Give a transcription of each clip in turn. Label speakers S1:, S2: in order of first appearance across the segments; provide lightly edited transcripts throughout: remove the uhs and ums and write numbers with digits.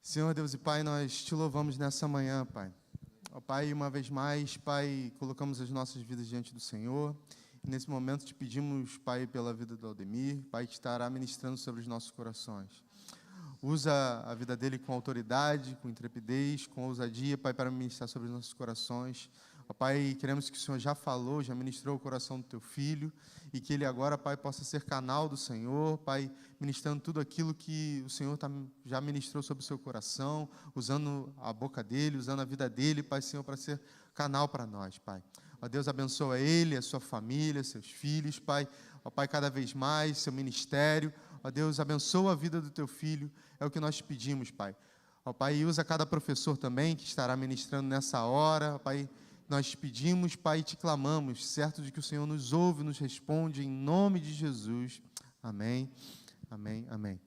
S1: Senhor Deus e Pai, nós te louvamos nessa manhã, Pai. Ó Pai, uma vez mais, Pai, colocamos as nossas vidas diante do Senhor. E nesse momento te pedimos, Pai, pela vida do Aldemir, Pai, que estará ministrando sobre os nossos corações. Usa a vida dele com autoridade, com intrepidez, com ousadia, Pai, para ministrar sobre os nossos corações. Ó Pai, queremos que o Senhor já falou, já ministrou o coração do Teu Filho, e que ele agora, Pai, possa ser canal do Senhor, Pai, ministrando tudo aquilo que o Senhor já ministrou sobre o seu coração, usando a boca dele, usando a vida dele, Pai, Senhor, para ser canal para nós, Pai. Ó Deus, abençoa ele, a sua família, seus filhos, Pai. Ó Pai, cada vez mais, seu ministério. Ó Deus, abençoa a vida do Teu Filho, é o que nós te pedimos, Pai. Ó Pai, e usa cada professor também que estará ministrando nessa hora, ó Pai. Nós te pedimos, Pai, e te clamamos, certo de que o Senhor nos ouve, nos responde, em nome de Jesus. Amém, amém, amém.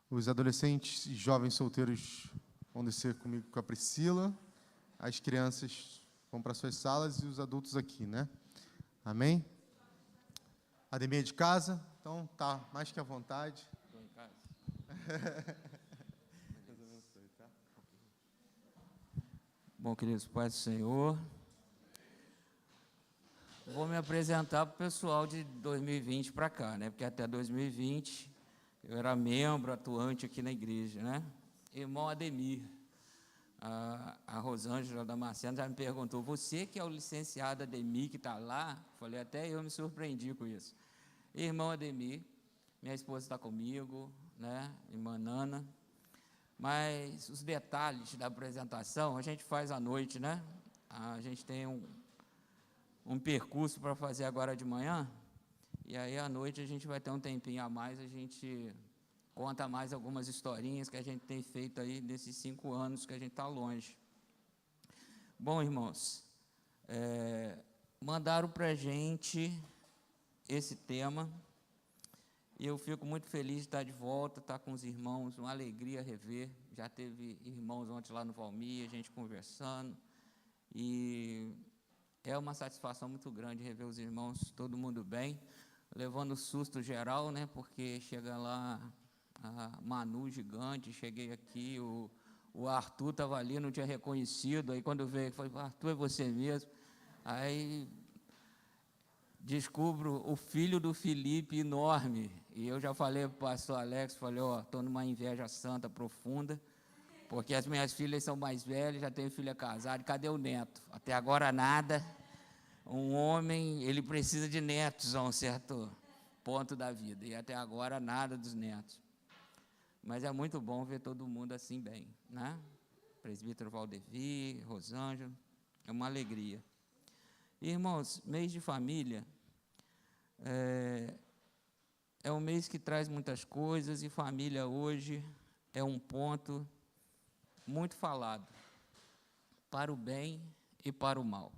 S1: Os adolescentes e jovens solteiros vão descer comigo com a Priscila, as crianças vão para suas salas e os adultos aqui, né? Amém? Ademir é de casa, então tá mais que à vontade.
S2: Estou em casa.
S1: Deus abençoe, tá?
S2: Bom, queridos, Pai do Senhor, vou me apresentar para o pessoal de 2020 para cá, né? Porque até 2020 eu era membro atuante aqui na igreja, né? Irmão Ademir, a Rosângela Damasceno já me perguntou, você que é o licenciado Ademir que está lá? Falei, até eu me surpreendi com isso. Irmão Ademir, minha esposa está comigo, né? Irmã Nana. Mas os detalhes da apresentação a gente faz à noite, né? A gente tem um percurso para fazer agora de manhã, e aí à noite a gente vai ter um tempinho a mais, a gente conta mais algumas historinhas que a gente tem feito aí nesses 5 anos que a gente está longe. Bom, irmãos, mandaram para a gente esse tema, e eu fico muito feliz de estar de volta, estar com os irmãos, uma alegria rever. Já teve irmãos ontem lá no Valmir, a gente conversando, e é uma satisfação muito grande rever os irmãos, todo mundo bem, levando susto geral, né? Porque chega lá a Manu gigante, cheguei aqui, o Arthur estava ali, não tinha reconhecido, aí quando veio, falei, Arthur, é você mesmo? Aí descubro o filho do Felipe enorme, e eu já falei para o pastor Alex, falei, ó, estou numa inveja santa profunda, porque as minhas filhas são mais velhas, já tenho filha casada, cadê o neto? Até agora nada. Um homem, ele precisa de netos a um certo ponto da vida, e até agora nada dos netos. Mas é muito bom ver todo mundo assim bem, né? Presbítero Valdevir, Rosângela, é uma alegria. Irmãos, mês de família é um mês que traz muitas coisas, e família hoje é um ponto muito falado, para o bem e para o mal.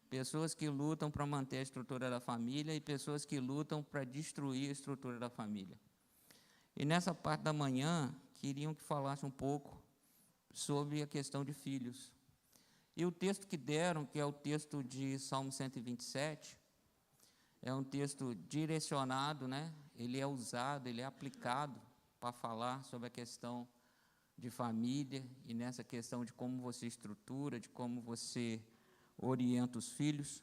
S2: Pessoas que lutam para manter a estrutura da família e pessoas que lutam para destruir a estrutura da família. E nessa parte da manhã, queriam que falasse um pouco sobre a questão de filhos. E o texto que deram, que é o texto de Salmo 127, é um texto direcionado, né? Ele é usado, ele é aplicado para falar sobre a questão de família, e nessa questão de como você estrutura, de como você orienta os filhos.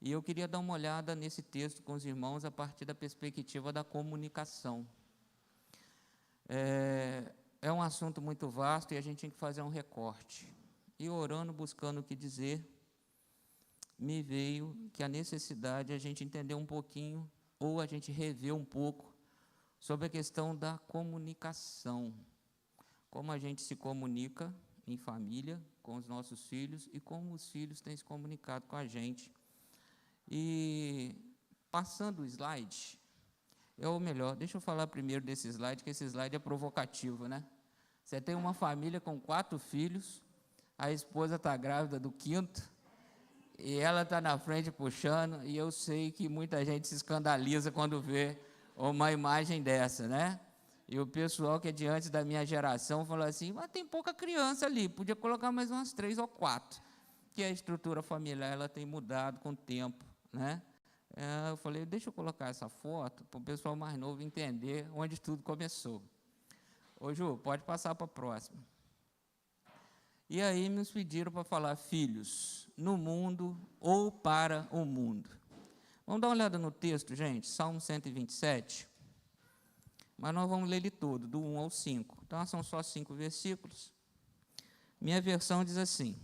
S2: E eu queria dar uma olhada nesse texto com os irmãos a partir da perspectiva da comunicação. É um assunto muito vasto e a gente tem que fazer um recorte. E orando, buscando o que dizer, me veio que a necessidade é a gente entender um pouquinho, ou a gente rever um pouco, sobre a questão da comunicação. Como a gente se comunica em família, com os nossos filhos, e como os filhos têm se comunicado com a gente. E, passando o slide, ou melhor, deixa eu falar primeiro desse slide, que esse slide é provocativo, né? Você tem uma família com 4 filhos, a esposa está grávida do 5º, e ela está na frente puxando, e eu sei que muita gente se escandaliza quando vê uma imagem dessa, né? E o pessoal que é de antes da minha geração falou assim, mas tem pouca criança ali, podia colocar mais umas 3 ou 4, que a estrutura familiar ela tem mudado com o tempo, né? Eu falei, deixa eu colocar essa foto para o pessoal mais novo entender onde tudo começou. Ô, Ju, pode passar para a próxima. E aí nos pediram para falar filhos, no mundo ou para o mundo. Vamos dar uma olhada no texto, gente, Salmo 127. Mas nós vamos ler ele todo, do 1 ao 5. Então, são só 5 versículos. Minha versão diz assim: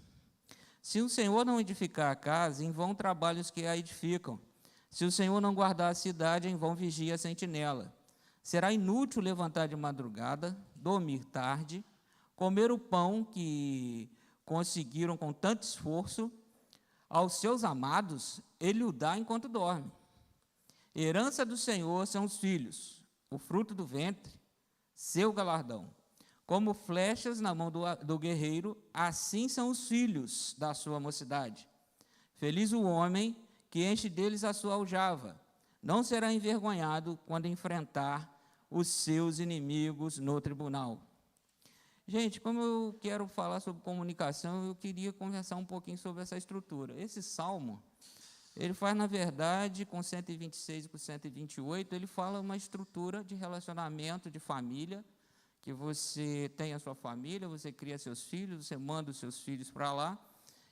S2: se o Senhor não edificar a casa, em vão trabalham os que a edificam. Se o Senhor não guardar a cidade, em vão vigia a sentinela. Será inútil levantar de madrugada, dormir tarde, comer o pão que conseguiram com tanto esforço. Aos seus amados, ele o dá enquanto dorme. Herança do Senhor são os filhos, o fruto do ventre, seu galardão. Como flechas na mão do guerreiro, assim são os filhos da sua mocidade. Feliz o homem que enche deles a sua aljava. Não será envergonhado quando enfrentar os seus inimigos no tribunal. Gente, como eu quero falar sobre comunicação, eu queria conversar um pouquinho sobre essa estrutura. Esse salmo, ele faz, na verdade, com 126 e com 128, ele fala uma estrutura de relacionamento, de família, que você tem a sua família, você cria seus filhos, você manda os seus filhos para lá,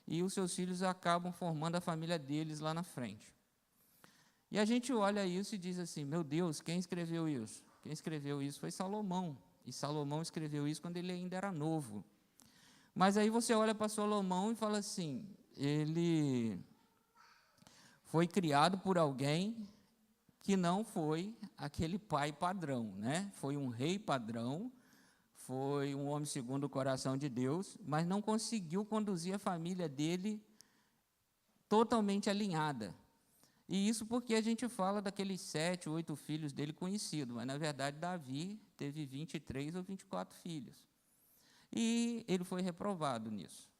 S2: e os seus filhos acabam formando a família deles lá na frente. E a gente olha isso e diz assim, meu Deus, quem escreveu isso? Quem escreveu isso foi Salomão, e Salomão escreveu isso quando ele ainda era novo. Mas aí você olha para Salomão e fala assim, ele foi criado por alguém que não foi aquele pai padrão, né? Foi um rei padrão, foi um homem segundo o coração de Deus, mas não conseguiu conduzir a família dele totalmente alinhada. E isso porque a gente fala daqueles 7, 8 filhos dele conhecidos, mas, na verdade, Davi teve 23 ou 24 filhos. E ele foi reprovado nisso.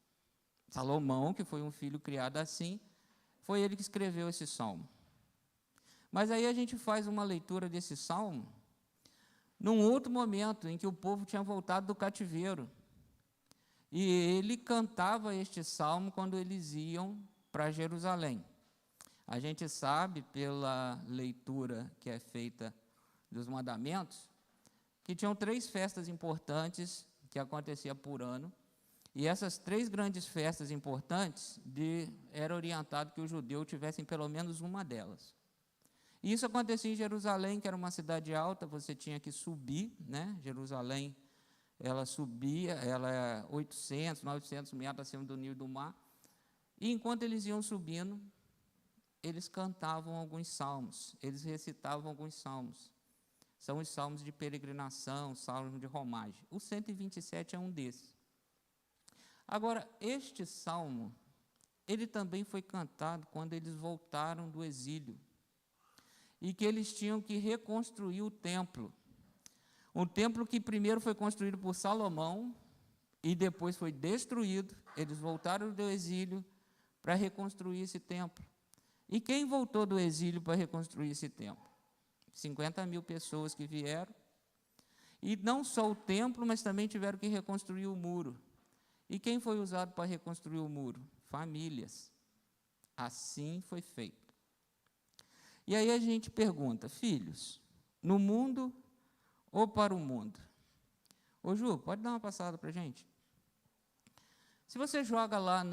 S2: Salomão, que foi um filho criado assim, foi ele que escreveu esse salmo. Mas aí a gente faz uma leitura desse salmo num outro momento em que o povo tinha voltado do cativeiro. E ele cantava este salmo quando eles iam para Jerusalém. A gente sabe, pela leitura que é feita dos mandamentos, que tinham 3 festas importantes que aconteciam por ano, e essas 3 grandes festas importantes era orientado que o judeu tivessem pelo menos uma delas. E isso acontecia em Jerusalém, que era uma cidade alta, você tinha que subir, né? Jerusalém, ela subia, ela é 800, 900 metros acima do nível do mar, e enquanto eles iam subindo, eles cantavam alguns salmos, eles recitavam alguns salmos. São os salmos de peregrinação, salmos de romagem. O 127 é um desses. Agora, este salmo, ele também foi cantado quando eles voltaram do exílio, e que eles tinham que reconstruir o templo. Um templo que primeiro foi construído por Salomão, e depois foi destruído. Eles voltaram do exílio para reconstruir esse templo. E quem voltou do exílio para reconstruir esse templo? 50 mil pessoas que vieram. E não só o templo, mas também tiveram que reconstruir o muro. E quem foi usado para reconstruir o muro? Famílias. Assim foi feito. E aí a gente pergunta, filhos, no mundo ou para o mundo? Ô Ju, pode dar uma passada para a gente? Se você joga lá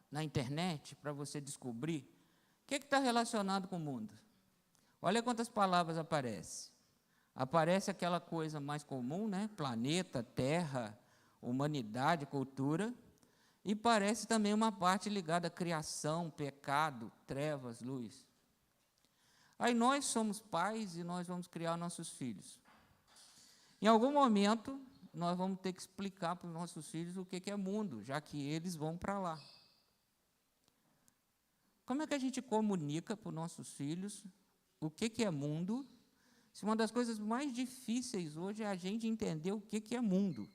S2: na internet para você descobrir, o que está relacionado com o mundo? Olha quantas palavras aparecem. Aparece aquela coisa mais comum, né? Planeta, terra, humanidade, cultura. E parece também uma parte ligada à criação, pecado, trevas, luz. Aí nós somos pais e nós vamos criar nossos filhos. Em algum momento, nós vamos ter que explicar para os nossos filhos o que é mundo, já que eles vão para lá. Como é que a gente comunica para os nossos filhos o que é mundo, se uma das coisas mais difíceis hoje é a gente entender o que é mundo?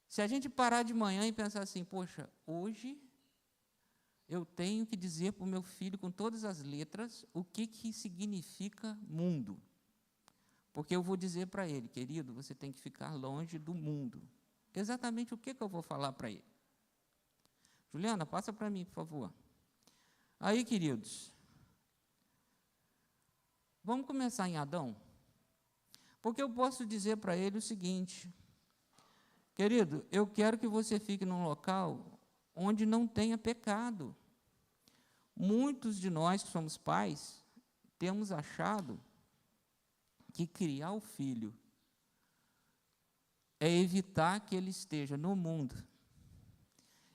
S2: Se a gente parar de manhã e pensar assim, poxa, hoje eu tenho que dizer para o meu filho com todas as letras o que significa mundo. Porque eu vou dizer para ele, querido, você tem que ficar longe do mundo. Exatamente o que eu vou falar para ele? Juliana, passa para mim, por favor. Aí, queridos, vamos começar em Adão? Porque eu posso dizer para ele o seguinte: querido, eu quero que você fique num local onde não tenha pecado. Muitos de nós que somos pais temos achado que criar o filho é evitar que ele esteja no mundo.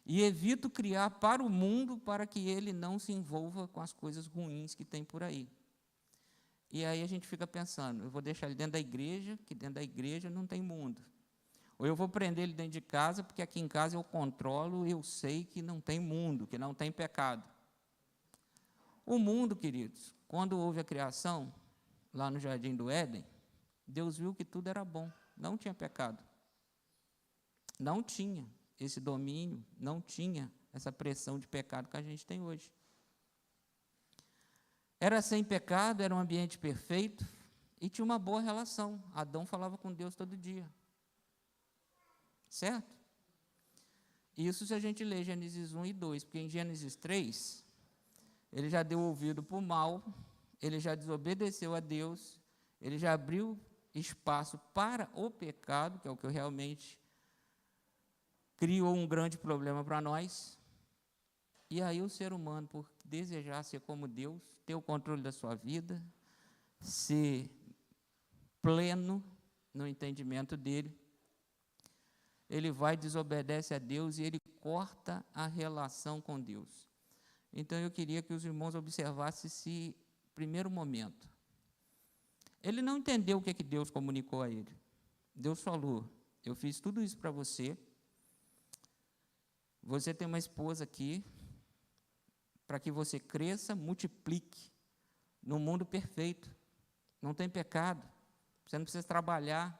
S2: E evito criar para o mundo para que ele não se envolva com as coisas ruins que tem por aí. E aí a gente fica pensando, eu vou deixar ele dentro da igreja, que dentro da igreja não tem mundo. Ou eu vou prender ele dentro de casa, porque aqui em casa eu controlo, eu sei que não tem mundo, que não tem pecado. O mundo, queridos, quando houve a criação, lá no Jardim do Éden, Deus viu que tudo era bom, não tinha pecado. Não tinha esse domínio, não tinha essa pressão de pecado que a gente tem hoje. Era sem pecado, era um ambiente perfeito e tinha uma boa relação. Adão falava com Deus todo dia. Certo? Isso se a gente ler Gênesis 1 e 2, porque em Gênesis 3, ele já deu ouvido para o mal, ele já desobedeceu a Deus, ele já abriu espaço para o pecado, que é o que realmente criou um grande problema para nós. E aí o ser humano, por desejar ser como Deus, ter o controle da sua vida, ser pleno no entendimento dele, ele vai, desobedece a Deus e ele corta a relação com Deus. Então eu queria que os irmãos observassem esse primeiro momento. Ele não entendeu o que Deus comunicou a ele. Deus falou: eu fiz tudo isso para você, você tem uma esposa aqui, para que você cresça, multiplique no mundo perfeito, não tem pecado, você não precisa trabalhar,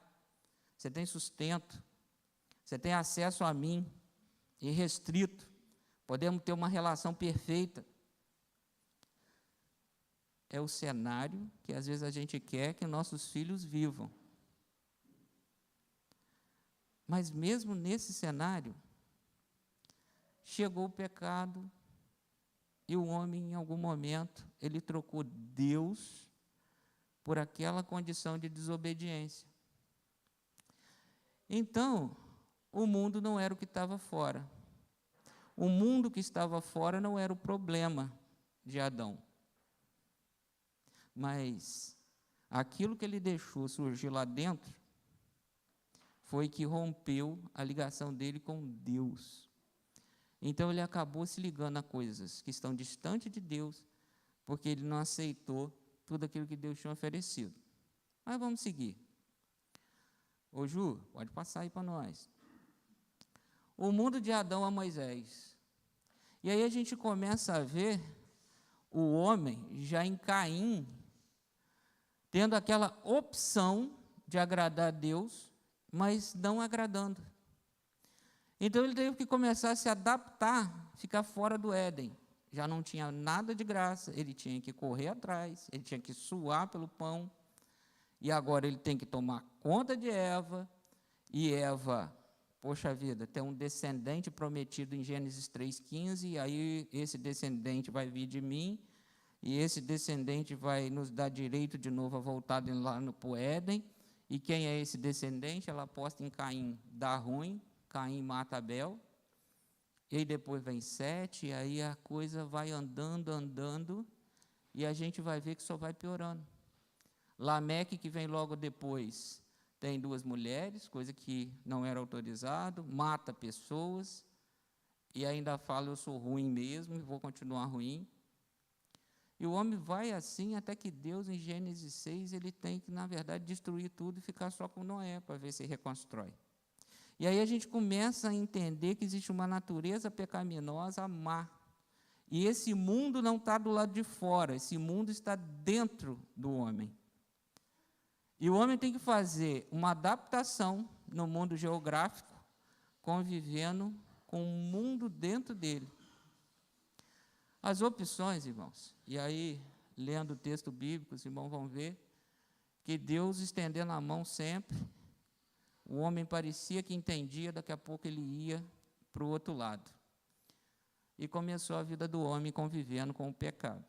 S2: você tem sustento, você tem acesso a mim, irrestrito, podemos ter uma relação perfeita. É o cenário que às vezes a gente quer que nossos filhos vivam. Mas mesmo nesse cenário, chegou o pecado, e o homem, em algum momento, ele trocou Deus por aquela condição de desobediência. Então, o mundo não era o que estava fora. O mundo que estava fora não era o problema de Adão. Mas aquilo que ele deixou surgir lá dentro foi que rompeu a ligação dele com Deus. Então ele acabou se ligando a coisas que estão distantes de Deus, porque ele não aceitou tudo aquilo que Deus tinha oferecido. Mas vamos seguir. Ô Ju, pode passar aí para nós. O mundo de Adão a Moisés. E aí a gente começa a ver o homem já em Caim, tendo aquela opção de agradar a Deus, mas não agradando. Então ele teve que começar a se adaptar, ficar fora do Éden. Já não tinha nada de graça, ele tinha que correr atrás, ele tinha que suar pelo pão, e agora ele tem que tomar conta de Eva, e Eva, poxa vida, tem um descendente prometido em Gênesis 3,15, e aí esse descendente vai vir de mim, e esse descendente vai nos dar direito de novo a voltar lá para o Éden. E quem é esse descendente? Ela aposta em Caim, dá ruim, Caim mata Abel, e aí depois vem Sete, e aí a coisa vai andando, e a gente vai ver que só vai piorando. Lameque, que vem logo depois, tem 2 mulheres, coisa que não era autorizado, mata pessoas, e ainda fala: eu sou ruim mesmo, e vou continuar ruim. E o homem vai assim até que Deus, em Gênesis 6, ele tem que, na verdade, destruir tudo e ficar só com Noé, para ver se reconstrói. E aí a gente começa a entender que existe uma natureza pecaminosa má. E esse mundo não está do lado de fora, esse mundo está dentro do homem. E o homem tem que fazer uma adaptação no mundo geográfico, convivendo com o mundo dentro dele. As opções, irmãos, e aí, lendo o texto bíblico, os irmãos vão ver que Deus estendendo a mão sempre, o homem parecia que entendia, daqui a pouco ele ia para o outro lado. E começou a vida do homem convivendo com o pecado.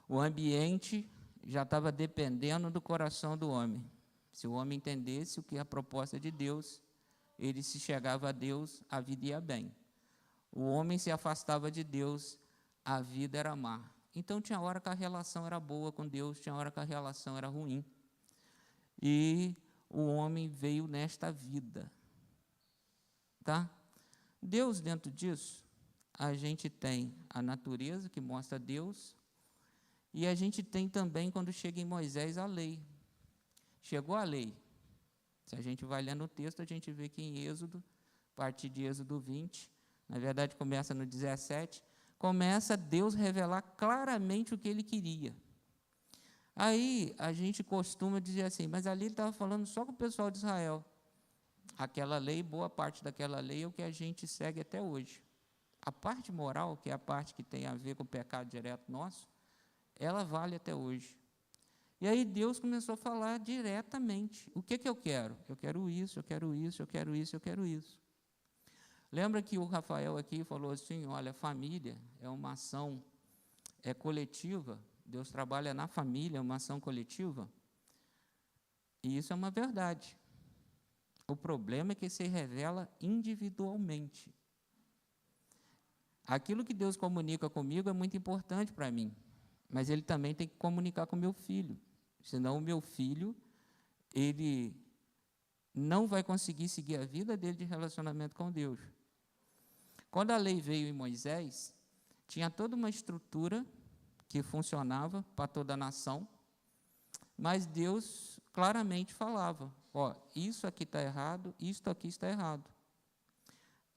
S2: O ambiente já estava dependendo do coração do homem. Se o homem entendesse o que é a proposta de Deus, ele se chegava a Deus, a vida ia bem. O homem se afastava de Deus, a vida era má. Então tinha hora que a relação era boa com Deus, tinha hora que a relação era ruim. E o homem veio nesta vida. Tá? Deus, dentro disso, a gente tem a natureza que mostra Deus, e a gente tem também, quando chega em Moisés, a lei. Chegou a lei. Se a gente vai lendo o texto, a gente vê que em Êxodo, a partir de Êxodo 20, na verdade começa no 17, começa Deus revelar claramente o que ele queria. Aí a gente costuma dizer assim, mas ali ele estava falando só com o pessoal de Israel. Aquela lei, boa parte daquela lei é o que a gente segue até hoje. A parte moral, que é a parte que tem a ver com o pecado direto nosso, ela vale até hoje. E aí Deus começou a falar diretamente. O que eu quero? Eu quero isso, eu quero isso, eu quero isso, eu quero isso. Lembra que o Rafael aqui falou assim, olha, família é uma ação coletiva, Deus trabalha na família, é uma ação coletiva, e isso é uma verdade. O problema é que se revela individualmente. Aquilo que Deus comunica comigo é muito importante para mim, mas ele também tem que comunicar com o meu filho, senão o meu filho, ele não vai conseguir seguir a vida dele de relacionamento com Deus. Quando a lei veio em Moisés, tinha toda uma estrutura que funcionava para toda a nação, mas Deus claramente falava, ó, isso aqui está errado, isto aqui está errado.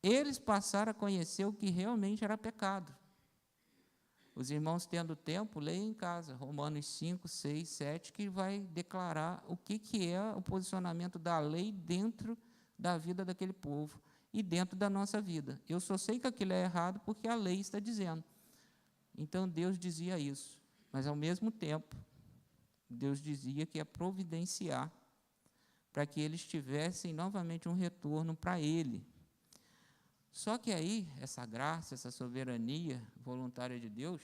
S2: Eles passaram a conhecer o que realmente era pecado. Os irmãos, tendo tempo, leiam em casa, Romanos 5, 6, 7, que vai declarar o que é o posicionamento da lei dentro da vida daquele povo e dentro da nossa vida. Eu só sei que aquilo é errado porque a lei está dizendo. Então, Deus dizia isso, mas, ao mesmo tempo, Deus dizia que ia providenciar para que eles tivessem novamente um retorno para Ele. Só que aí, essa graça, essa soberania voluntária de Deus,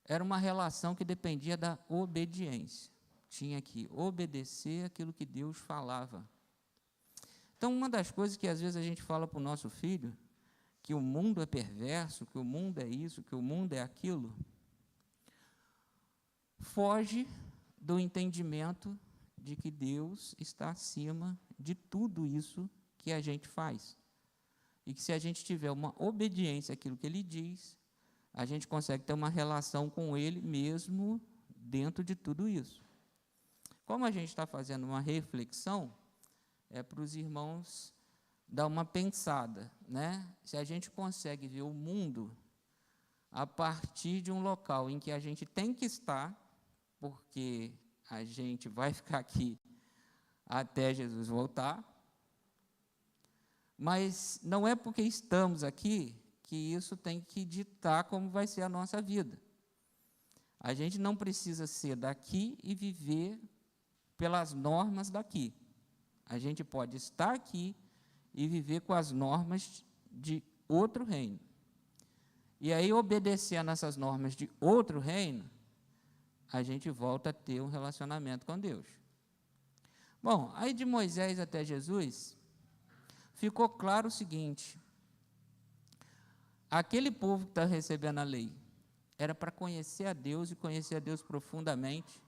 S2: era uma relação que dependia da obediência. Tinha que obedecer aquilo que Deus falava. Então, uma das coisas que às vezes a gente fala para o nosso filho, que o mundo é perverso, que o mundo é isso, que o mundo é aquilo, foge do entendimento de que Deus está acima de tudo isso que a gente faz. E que se a gente tiver uma obediência àquilo que Ele diz, a gente consegue ter uma relação com Ele mesmo dentro de tudo isso. Como a gente está fazendo uma reflexão, é para os irmãos dar uma pensada, né? Se a gente consegue ver o mundo a partir de um local em que a gente tem que estar, porque a gente vai ficar aqui até Jesus voltar, mas não é porque estamos aqui que isso tem que ditar como vai ser a nossa vida. A gente não precisa ser daqui e viver pelas normas daqui. A gente pode estar aqui e viver com as normas de outro reino. E aí, obedecendo essas normas de outro reino, a gente volta a ter um relacionamento com Deus. Bom, aí de Moisés até Jesus, ficou claro o seguinte: aquele povo que está recebendo a lei era para conhecer a Deus e conhecer a Deus profundamente,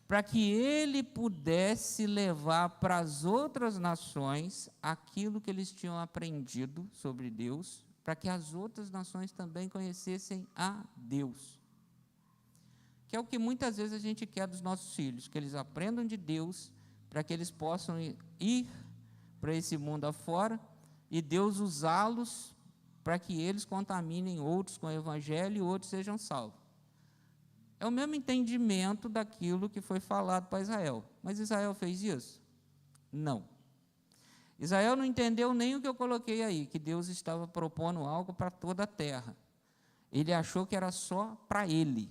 S2: para que ele pudesse levar para as outras nações aquilo que eles tinham aprendido sobre Deus, para que as outras nações também conhecessem a Deus. Que é o que muitas vezes a gente quer dos nossos filhos, que eles aprendam de Deus, para que eles possam ir para esse mundo afora e Deus usá-los para que eles contaminem outros com o Evangelho e outros sejam salvos. É o mesmo entendimento daquilo que foi falado para Israel. Mas Israel fez isso? Não. Israel não entendeu nem o que eu coloquei aí, que Deus estava propondo algo para toda a terra. Ele achou que era só para ele.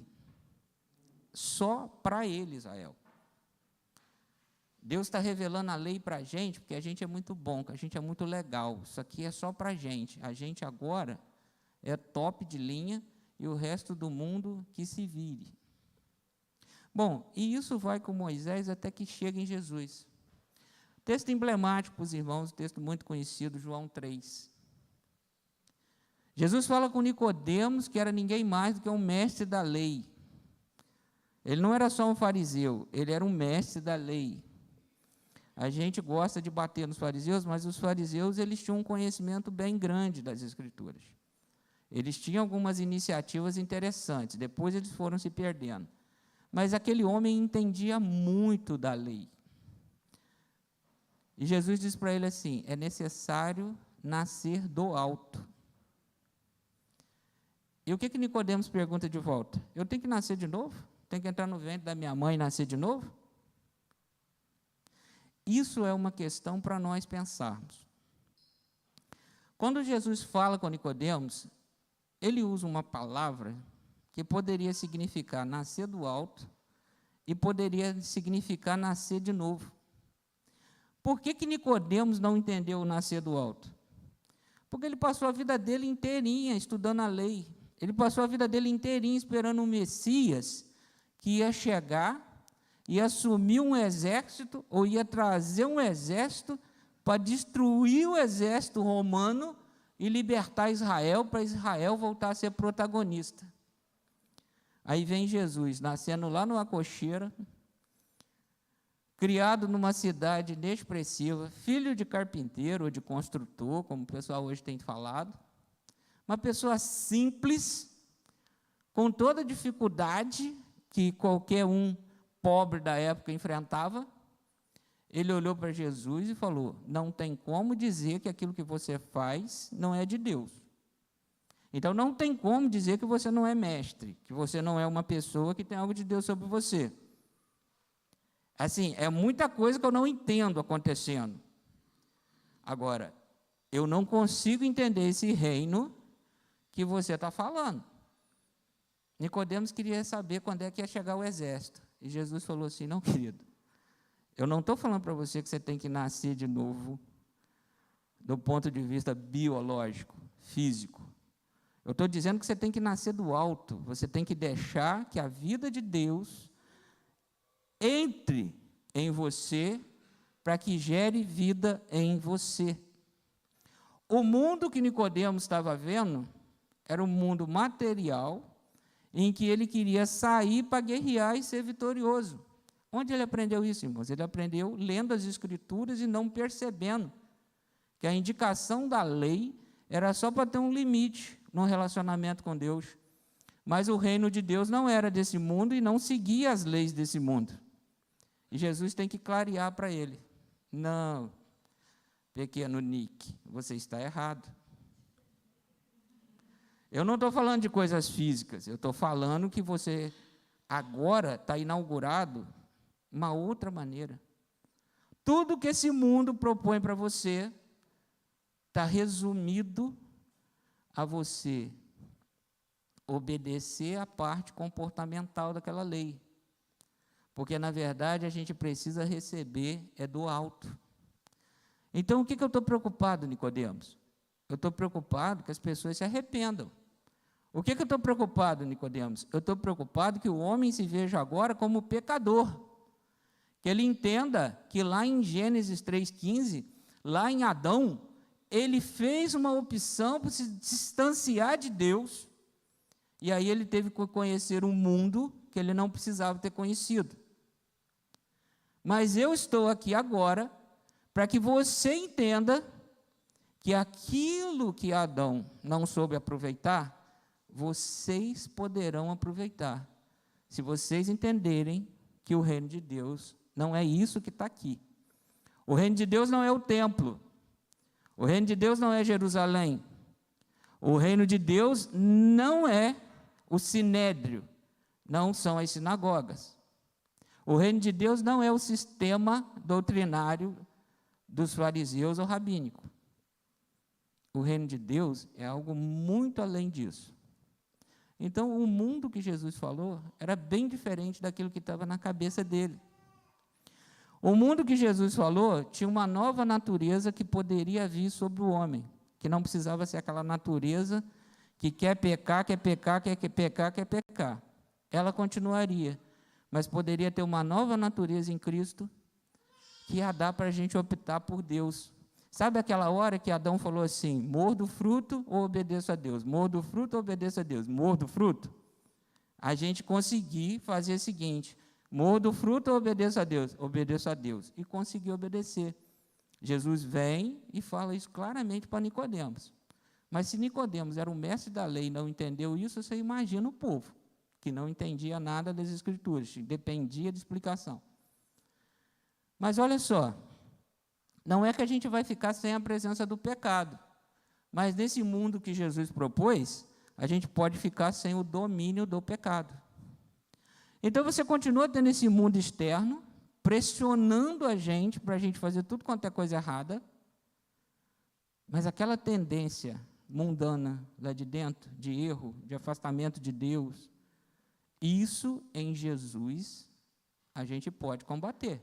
S2: Só para ele, Israel. Deus está revelando a lei para a gente, porque a gente é muito bom, que a gente é muito legal. Isso aqui é só para a gente. A gente agora é top de linha e o resto do mundo que se vire. Bom, e isso vai com Moisés até que chega em Jesus. Texto emblemático para os irmãos, texto muito conhecido, João 3. Jesus fala com Nicodemos, que era ninguém mais do que um mestre da lei. Ele não era só um fariseu, ele era um mestre da lei. A gente gosta de bater nos fariseus, mas os fariseus eles tinham um conhecimento bem grande das Escrituras. Eles tinham algumas iniciativas interessantes, depois eles foram se perdendo. Mas aquele homem entendia muito da lei. E Jesus diz para ele assim: é necessário nascer do alto. E o que Nicodemos pergunta de volta? Eu tenho que nascer de novo? Tenho que entrar no ventre da minha mãe e nascer de novo? Isso é uma questão para nós pensarmos. Quando Jesus fala com Nicodemos, ele usa uma palavra que poderia significar nascer do alto e poderia significar nascer de novo. Por que Nicodemos não entendeu o nascer do alto? Porque ele passou a vida dele inteirinha estudando a lei. Ele passou a vida dele inteirinha esperando um Messias que ia chegar, ia assumir um exército, ou ia trazer um exército para destruir o exército romano e libertar Israel, para Israel voltar a ser protagonista. Aí vem Jesus, nascendo lá numa cocheira, criado numa cidade inexpressiva, filho de carpinteiro ou de construtor, como o pessoal hoje tem falado, uma pessoa simples, com toda a dificuldade que qualquer um pobre da época enfrentava. Ele olhou para Jesus e falou: não tem como dizer que aquilo que você faz não é de Deus. Então, não tem como dizer que você não é mestre, que você não é uma pessoa que tem algo de Deus sobre você. Assim, é muita coisa que eu não entendo acontecendo. Agora, eu não consigo entender esse reino que você está falando. Nicodemos queria saber quando é que ia chegar o exército. E Jesus falou assim: não, querido, eu não estou falando para você que você tem que nascer de novo do ponto de vista biológico, físico. Eu estou dizendo que você tem que nascer do alto, você tem que deixar que a vida de Deus entre em você para que gere vida em você. O mundo que Nicodemos estava vendo era um mundo material, em que ele queria sair para guerrear e ser vitorioso. Onde ele aprendeu isso, irmãos? Ele aprendeu lendo as Escrituras e não percebendo que a indicação da lei era só para ter um limite no relacionamento com Deus. Mas o reino de Deus não era desse mundo e não seguia as leis desse mundo. E Jesus tem que clarear para ele: não, pequeno Nick, você está errado. Eu não estou falando de coisas físicas, eu estou falando que você agora está inaugurado uma outra maneira. Tudo que esse mundo propõe para você está resumido a você obedecer a parte comportamental daquela lei. Porque, na verdade, a gente precisa receber do alto. Então, o que eu estou preocupado, Nicodemos? Eu estou preocupado que as pessoas se arrependam. O que eu estou preocupado, Nicodemos? Eu estou preocupado que o homem se veja agora como pecador. Que ele entenda que lá em Gênesis 3,15, lá em Adão, ele fez uma opção por se distanciar de Deus, e aí ele teve que conhecer um mundo que ele não precisava ter conhecido. Mas eu estou aqui agora para que você entenda que aquilo que Adão não soube aproveitar, vocês poderão aproveitar, se vocês entenderem que o reino de Deus não é isso que está aqui. O reino de Deus não é o templo. O reino de Deus não é Jerusalém. O reino de Deus não é o sinédrio, não são as sinagogas. O reino de Deus não é o sistema doutrinário dos fariseus ou rabínico. O reino de Deus é algo muito além disso. Então, o mundo que Jesus falou era bem diferente daquilo que estava na cabeça dele. O mundo que Jesus falou tinha uma nova natureza que poderia vir sobre o homem, que não precisava ser aquela natureza que quer pecar, quer pecar, quer pecar, quer pecar. Ela continuaria, mas poderia ter uma nova natureza em Cristo que ia dar para a gente optar por Deus. Sabe aquela hora que Adão falou assim, mordo o fruto ou obedeço a Deus? Mordo o fruto ou obedeço a Deus? Mordo o fruto. A gente conseguir fazer o seguinte, mordo o fruto ou obedeço a Deus? Obedeço a Deus. E conseguir obedecer. Jesus vem e fala isso claramente para Nicodemos. Mas se Nicodemos era o mestre da lei e não entendeu isso, você imagina o povo, que não entendia nada das Escrituras, dependia de explicação. Mas olha só, não é que a gente vai ficar sem a presença do pecado, mas nesse mundo que Jesus propôs, a gente pode ficar sem o domínio do pecado. Então você continua tendo esse mundo externo, pressionando a gente para a gente fazer tudo quanto é coisa errada, mas aquela tendência mundana lá de dentro, de erro, de afastamento de Deus, isso em Jesus a gente pode combater.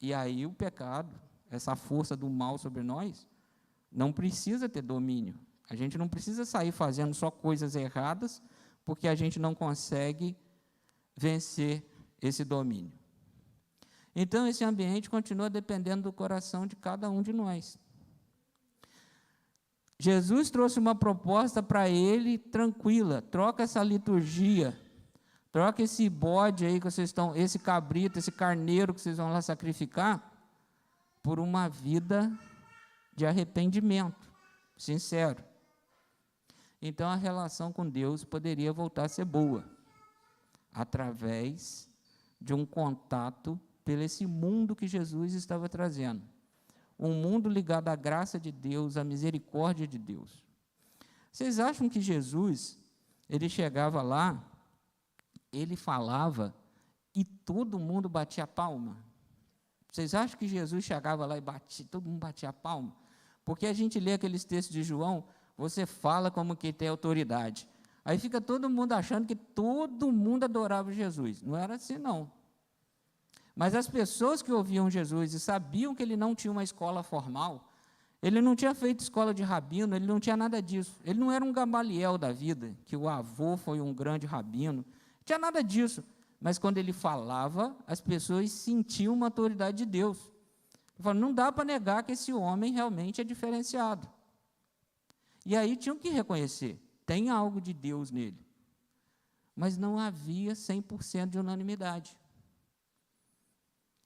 S2: E aí o pecado, essa força do mal sobre nós, não precisa ter domínio. A gente não precisa sair fazendo só coisas erradas, porque a gente não consegue vencer esse domínio. Então, esse ambiente continua dependendo do coração de cada um de nós. Jesus trouxe uma proposta para ele tranquila, troca essa liturgia, troca esse bode aí que vocês estão, esse cabrito, esse carneiro que vocês vão lá sacrificar, por uma vida de arrependimento, sincero. Então a relação com Deus poderia voltar a ser boa, através de um contato pelo esse mundo que Jesus estava trazendo. Um mundo ligado à graça de Deus, à misericórdia de Deus. Vocês acham que Jesus, ele chegava lá, ele falava e todo mundo batia palma? Vocês acham que Jesus chegava lá e todo mundo batia palma? Porque a gente lê aqueles textos de João, você fala como que tem autoridade. Aí fica todo mundo achando que todo mundo adorava Jesus. Não era assim, não. Mas as pessoas que ouviam Jesus e sabiam que ele não tinha uma escola formal, ele não tinha feito escola de rabino, ele não tinha nada disso. Ele não era um Gamaliel da vida, que o avô foi um grande rabino. Não tinha nada disso. Mas quando ele falava, as pessoas sentiam uma autoridade de Deus. Ele falou, não dá para negar que esse homem realmente é diferenciado. E aí tinham que reconhecer, tem algo de Deus nele. Mas não havia 100% de unanimidade.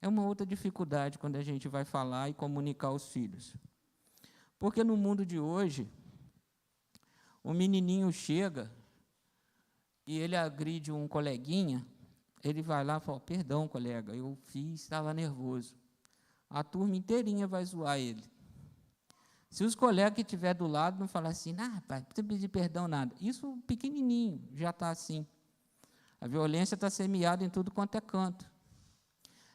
S2: É uma outra dificuldade quando a gente vai falar e comunicar aos filhos. Porque no mundo de hoje, o menininho chega e ele agride um coleguinha, ele vai lá e fala, perdão, colega, eu fiz, estava nervoso. A turma inteirinha vai zoar ele. Se os colegas que estiver do lado não falar assim, pai, não precisa pedir perdão, nada. Isso pequenininho já está assim. A violência está semeada em tudo quanto é canto.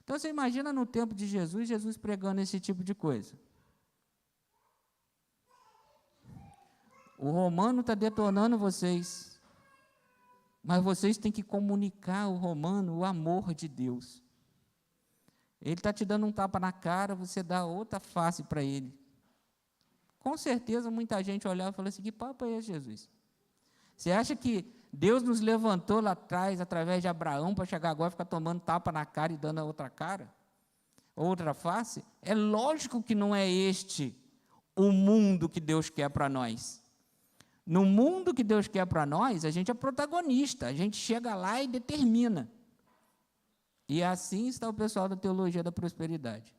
S2: Então, você imagina no tempo de Jesus, Jesus pregando esse tipo de coisa. O romano está detonando vocês, mas vocês têm que comunicar ao romano o amor de Deus. Ele está te dando um tapa na cara, você dá outra face para ele. Com certeza, muita gente olhava e falava assim, que papo é esse, Jesus? Você acha que Deus nos levantou lá atrás, através de Abraão, para chegar agora e ficar tomando tapa na cara e dando a outra cara? Outra face? É lógico que não é este o mundo que Deus quer para nós. No mundo que Deus quer para nós, a gente é protagonista, a gente chega lá e determina. E assim está o pessoal da teologia da prosperidade.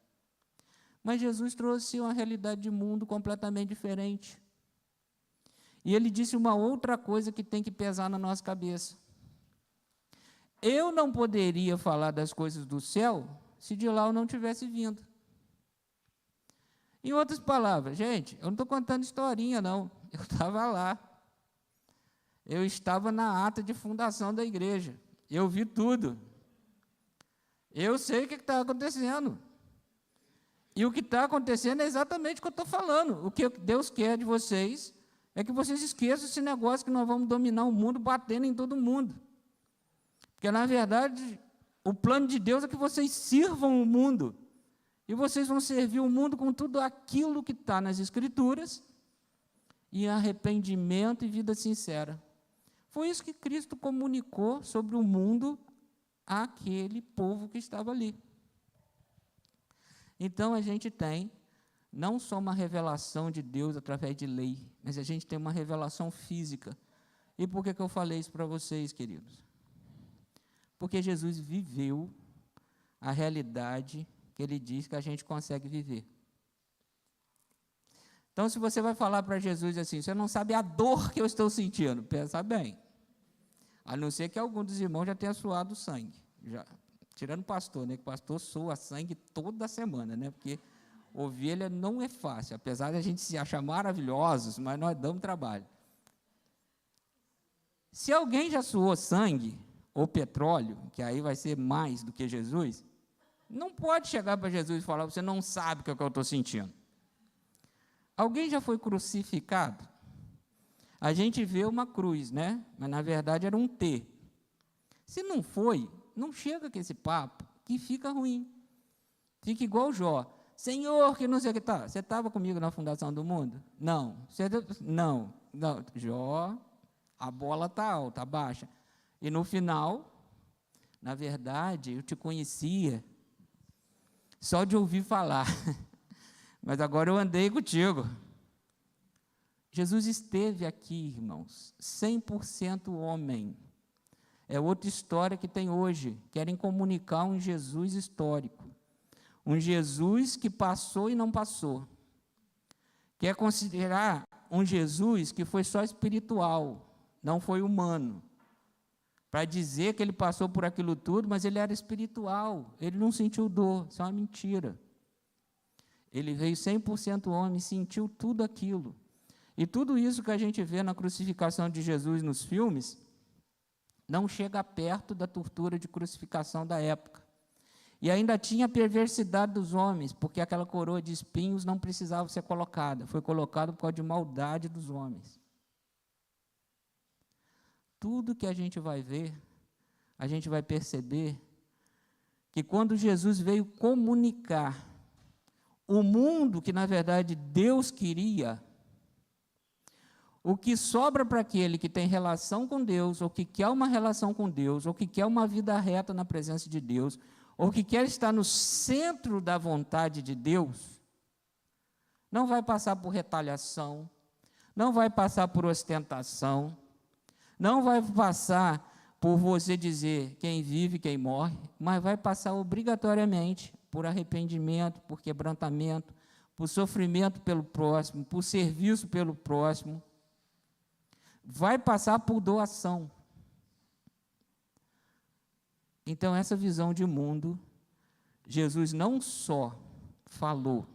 S2: Mas Jesus trouxe uma realidade de mundo completamente diferente. E ele disse uma outra coisa que tem que pesar na nossa cabeça. Eu não poderia falar das coisas do céu se de lá eu não tivesse vindo. Em outras palavras, gente, eu não estou contando historinha, não. Eu estava lá. Eu estava na ata de fundação da igreja. Eu vi tudo. Eu sei o que está acontecendo. E o que está acontecendo é exatamente o que eu estou falando. O que Deus quer de vocês é que vocês esqueçam esse negócio que nós vamos dominar o mundo batendo em todo mundo. Porque, na verdade, o plano de Deus é que vocês sirvam o mundo. E vocês vão servir o mundo com tudo aquilo que está nas Escrituras e arrependimento e vida sincera. Foi isso que Cristo comunicou sobre o mundo àquele povo que estava ali. Então, a gente tem não só uma revelação de Deus através de lei, mas a gente tem uma revelação física. E por que eu falei isso para vocês, queridos? Porque Jesus viveu a realidade que Ele diz que a gente consegue viver. Então, se você vai falar para Jesus assim, você não sabe a dor que eu estou sentindo, pensa bem. A não ser que algum dos irmãos já tenha suado sangue. Já, tirando o pastor, né? Que o pastor sua sangue toda semana, né? Porque ovelha não é fácil, apesar de a gente se achar maravilhosos, mas nós damos trabalho. Se alguém já suou sangue ou petróleo, que aí vai ser mais do que Jesus, não pode chegar para Jesus e falar, você não sabe o que eu estou sentindo. Alguém já foi crucificado? A gente vê uma cruz, né? Mas na verdade era um T. Se não foi, não chega com esse papo, que fica ruim. Fica igual Jó. Senhor, que não sei o que está. Você estava comigo na fundação do mundo? Não. Não. Jó, a bola está alta, baixa. E no final, na verdade, eu te conhecia só de ouvir falar. Mas agora eu andei contigo. Jesus esteve aqui, irmãos, 100% homem. É outra história que tem hoje. Querem comunicar um Jesus histórico. Um Jesus que passou e não passou. Quer considerar um Jesus que foi só espiritual, não foi humano. Para dizer que ele passou por aquilo tudo, mas ele era espiritual. Ele não sentiu dor, isso é uma mentira. Ele veio 100% homem, sentiu tudo aquilo. E tudo isso que a gente vê na crucificação de Jesus nos filmes, não chega perto da tortura de crucificação da época. E ainda tinha a perversidade dos homens, porque aquela coroa de espinhos não precisava ser colocada, foi colocada por causa de maldade dos homens. Tudo que a gente vai ver, a gente vai perceber que quando Jesus veio comunicar o mundo que, na verdade, Deus queria, o que sobra para aquele que tem relação com Deus, ou que quer uma relação com Deus, ou que quer uma vida reta na presença de Deus, ou que quer estar no centro da vontade de Deus, não vai passar por retaliação, não vai passar por ostentação, não vai passar por você dizer quem vive, quem morre, mas vai passar obrigatoriamente por arrependimento, por quebrantamento, por sofrimento pelo próximo, por serviço pelo próximo. Vai passar por doação. Então, essa visão de mundo, Jesus não só falou,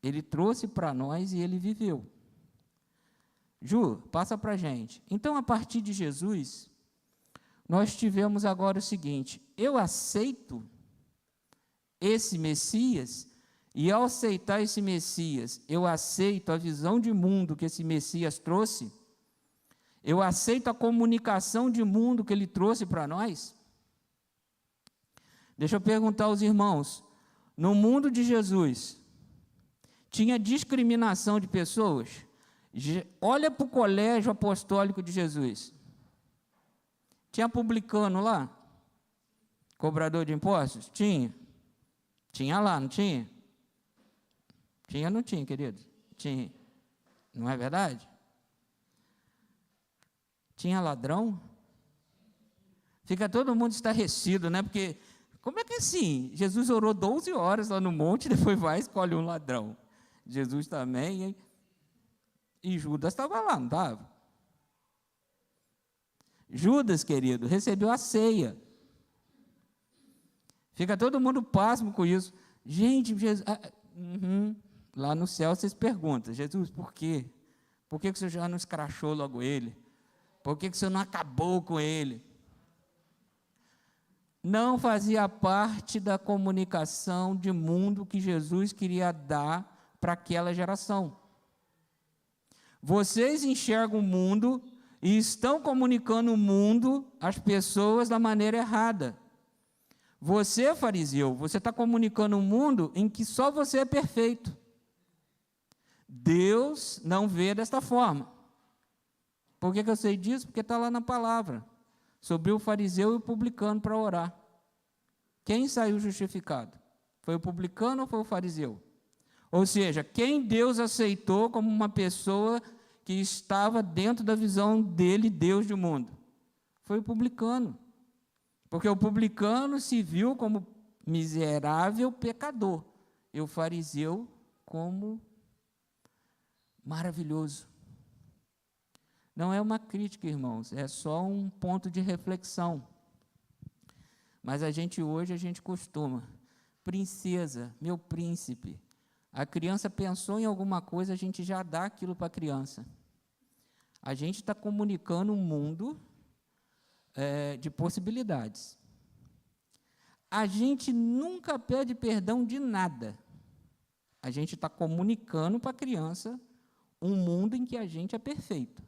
S2: ele trouxe para nós e ele viveu. Ju, passa para a gente. Então, a partir de Jesus, nós tivemos agora o seguinte: eu aceito esse Messias, e ao aceitar esse Messias, eu aceito a visão de mundo que esse Messias trouxe, eu aceito a comunicação de mundo que ele trouxe para nós. Deixa eu perguntar aos irmãos, no mundo de Jesus, tinha discriminação de pessoas? Olha para o colégio apostólico de Jesus. Tinha publicano lá? Cobrador de impostos? Tinha. Tinha lá, não tinha? Tinha ou não tinha, queridos? Tinha. Não é verdade? Tinha ladrão? Fica todo mundo estarrecido, né? Porque, como é que é assim? Jesus orou 12 horas lá no monte, depois vai e escolhe um ladrão. Jesus também, hein? E Judas estava lá, não estava? Judas, querido, recebeu a ceia. Fica todo mundo pasmo com isso. Gente, Jesus, lá no céu vocês perguntam, Jesus, por quê? Por que o senhor já não escrachou logo ele? Por que o senhor não acabou com ele? Não fazia parte da comunicação de mundo que Jesus queria dar para aquela geração. Vocês enxergam o mundo e estão comunicando o mundo às pessoas da maneira errada. Você, fariseu, você está comunicando um mundo em que só você é perfeito. Deus não vê desta forma. Por que eu sei disso? Porque está lá na palavra. Subiu o fariseu e o publicano para orar. Quem saiu justificado? Foi o publicano ou foi o fariseu? Ou seja, quem Deus aceitou como uma pessoa que estava dentro da visão dele, Deus do mundo? Foi o publicano. Porque o publicano se viu como miserável pecador, e o fariseu como maravilhoso. Não é uma crítica, irmãos, é só um ponto de reflexão. Mas hoje a gente costuma, princesa, meu príncipe, a criança pensou em alguma coisa, a gente já dá aquilo para a criança. A gente está comunicando um mundo de possibilidades. A gente nunca pede perdão de nada. A gente está comunicando para a criança um mundo em que a gente é perfeito.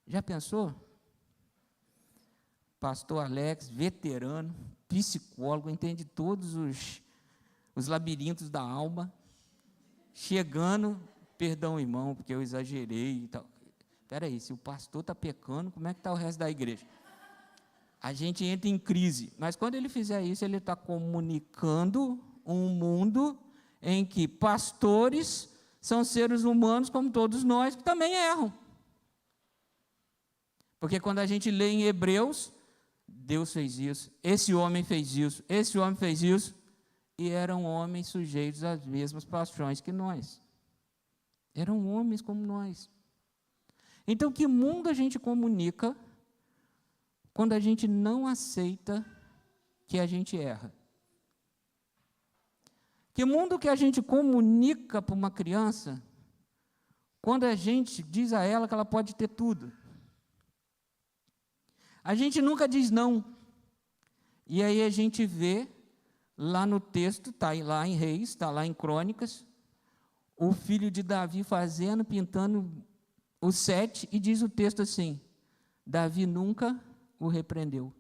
S2: Já pensou? Pastor Alex, veterano, psicólogo, entende todos os labirintos da alma, chegando, perdão, irmão, porque eu exagerei e tal. Espera aí, se o pastor está pecando, como é que está o resto da igreja? A gente entra em crise, mas quando ele fizer isso, ele está comunicando um mundo em que pastores são seres humanos como todos nós, que também erram. Porque quando a gente lê em Hebreus, Deus fez isso, esse homem fez isso, esse homem fez isso, e eram homens sujeitos às mesmas paixões que nós. Eram homens como nós. Então, que mundo a gente comunica quando a gente não aceita que a gente erra? Que mundo que a gente comunica para uma criança quando a gente diz a ela que ela pode ter tudo? A gente nunca diz não. E aí a gente vê lá no texto, está lá em Reis, está lá em Crônicas, o filho de Davi pintando o 7, e diz o texto assim: Davi nunca o repreendeu.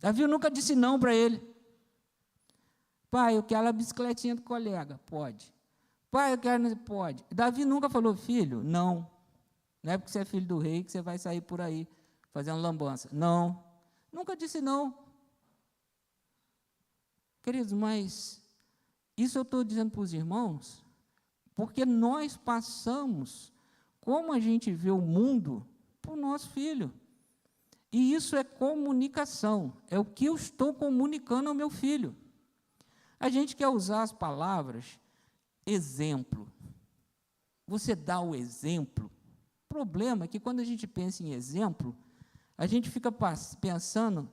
S2: Davi nunca disse não para ele. Pai, eu quero a bicicletinha do colega. Pode. Pai, eu quero... Pode. Davi nunca falou: filho, não. Não é porque você é filho do rei que você vai sair por aí fazendo lambança. Não. Nunca disse não. Queridos, mas isso eu estou dizendo para os irmãos, porque nós passamos como a gente vê o mundo para o nosso filho. E isso é comunicação, é o que eu estou comunicando ao meu filho. A gente quer usar as palavras exemplo. Você dá o exemplo. O problema é que quando a gente pensa em exemplo, a gente fica pensando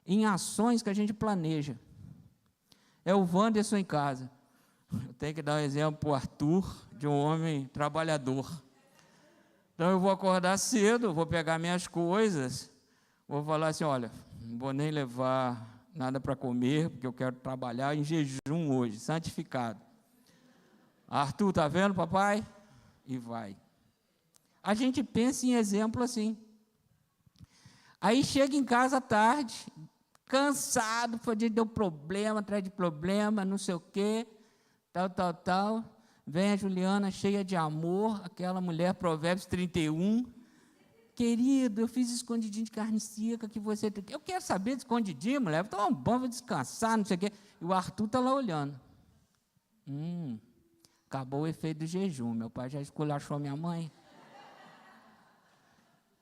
S2: em ações que a gente planeja. É o Wanderson em casa. Eu tenho que dar um exemplo para o Arthur, de um homem trabalhador. Então, eu vou acordar cedo, vou pegar minhas coisas, vou falar assim: olha, não vou nem levar nada para comer, porque eu quero trabalhar em jejum hoje, santificado. Arthur, está vendo, papai? E vai. A gente pensa em exemplo assim. Aí chega em casa à tarde, cansado, deu problema atrás de problema, não sei o quê, tal. Vem a Juliana, cheia de amor, aquela mulher, Provérbios 31. Querido, eu fiz escondidinho de carne seca que você... Eu quero saber de escondidinho, mulher. Toma um banho, vou descansar, não sei o quê. E o Arthur está lá olhando. Acabou o efeito do jejum. Meu pai já esculachou minha mãe.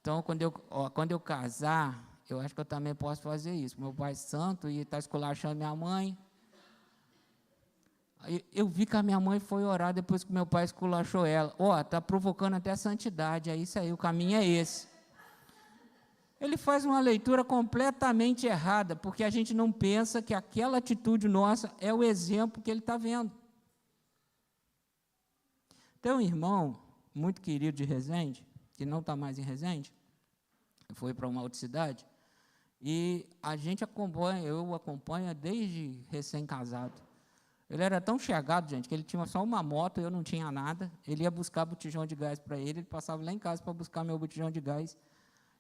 S2: Então, quando eu casar, eu acho que eu também posso fazer isso. Meu pai é santo e está esculachando minha mãe. Eu vi que a minha mãe foi orar depois que meu pai esculachou ela. Está provocando até a santidade, é isso aí, o caminho é esse. Ele faz uma leitura completamente errada, porque a gente não pensa que aquela atitude nossa é o exemplo que ele está vendo. Tem um irmão muito querido de Resende, que não está mais em Resende, foi para uma outra cidade, e a gente acompanha, eu acompanho desde recém-casado. Ele era tão chegado, gente, que ele tinha só uma moto, eu não tinha nada. Ele ia buscar botijão de gás para ele passava lá em casa para buscar meu botijão de gás.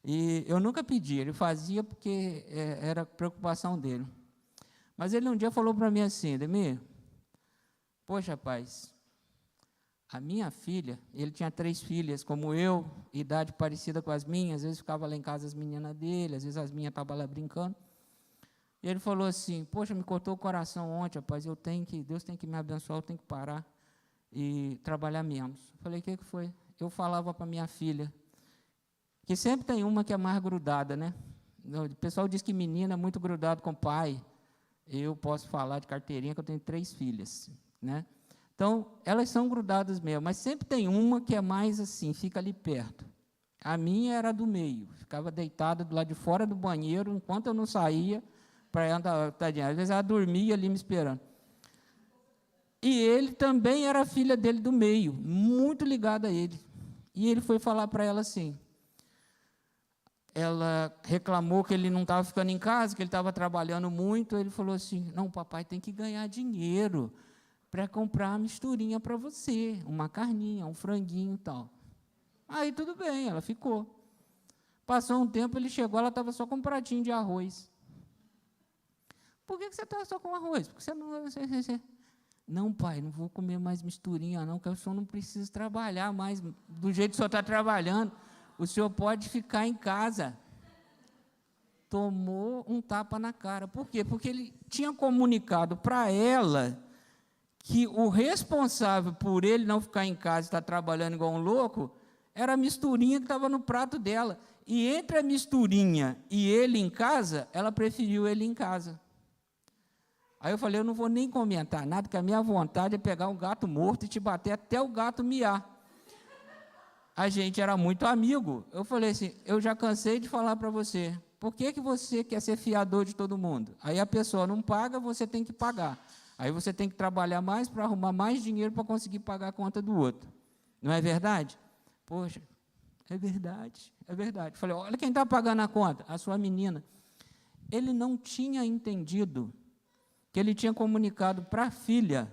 S2: E eu nunca pedi, ele fazia porque era preocupação dele. Mas ele um dia falou para mim assim: Ademir, poxa, rapaz, A minha filha, ele tinha 3 filhas, como eu, idade parecida com as minhas, às vezes ficava lá em casa as meninas dele, às vezes as minhas estavam lá brincando. E ele falou assim, poxa, me cortou o coração ontem, rapaz, Deus tem que me abençoar, eu tenho que parar e trabalhar menos. Eu falei, o que foi? Eu falava para minha filha, que sempre tem uma que é mais grudada, né? O pessoal diz que menina é muito grudado com o pai. Eu posso falar de carteirinha que eu tenho 3 filhas, né? Então, elas são grudadas mesmo, mas sempre tem uma que é mais assim, fica ali perto. A minha era do meio, ficava deitada do lado de fora do banheiro, enquanto eu não saía, para ela, tadinha. Às vezes ela dormia ali me esperando. E ele também era a filha dele do meio, muito ligada a ele. E ele foi falar para ela assim, ela reclamou que ele não estava ficando em casa, que ele estava trabalhando muito, ele falou assim, não, papai tem que ganhar dinheiro para comprar uma misturinha para você, uma carninha, um franguinho e tal. Aí tudo bem, ela ficou. Passou um tempo, ele chegou, ela estava só com um pratinho de arroz. Por que você está só com arroz? Porque você não... Não, pai, não vou comer mais misturinha, não, porque o senhor não precisa trabalhar mais do jeito que o senhor está trabalhando. O senhor pode ficar em casa. Tomou um tapa na cara. Por quê? Porque ele tinha comunicado para ela que o responsável por ele não ficar em casa e estar trabalhando igual um louco era a misturinha que estava no prato dela. E entre a misturinha e ele em casa, ela preferiu ele em casa. Aí eu falei, eu não vou nem comentar nada, porque a minha vontade é pegar um gato morto e te bater até o gato miar. A gente era muito amigo. Eu falei assim, eu já cansei de falar para você, por que você quer ser fiador de todo mundo? Aí a pessoa não paga, você tem que pagar. Aí você tem que trabalhar mais para arrumar mais dinheiro para conseguir pagar a conta do outro. Não é verdade? Poxa, é verdade, é verdade. Falei, olha quem está pagando a conta, a sua menina. Ele não tinha entendido que ele tinha comunicado para a filha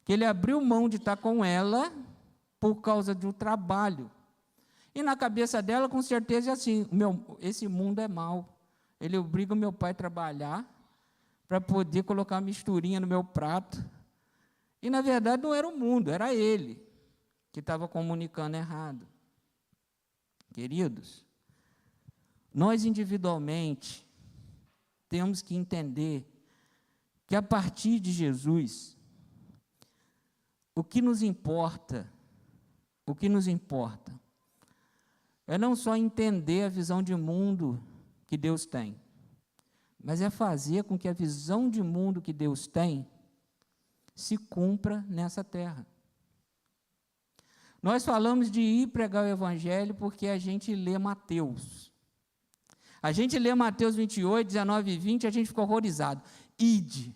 S2: que ele abriu mão de estar com ela por causa do trabalho. E na cabeça dela, com certeza, é assim, esse mundo é mau. Ele obriga o meu pai a trabalhar para poder colocar uma misturinha no meu prato. E, na verdade, não era o mundo, era ele que estava comunicando errado. Queridos, nós individualmente temos que entender que, a partir de Jesus, o que nos importa é não só entender a visão de mundo que Deus tem, mas é fazer com que a visão de mundo que Deus tem se cumpra nessa terra. Nós falamos de ir pregar o Evangelho porque a gente lê Mateus. A gente lê Mateus 28, 19 e 20, a gente fica horrorizado. Ide,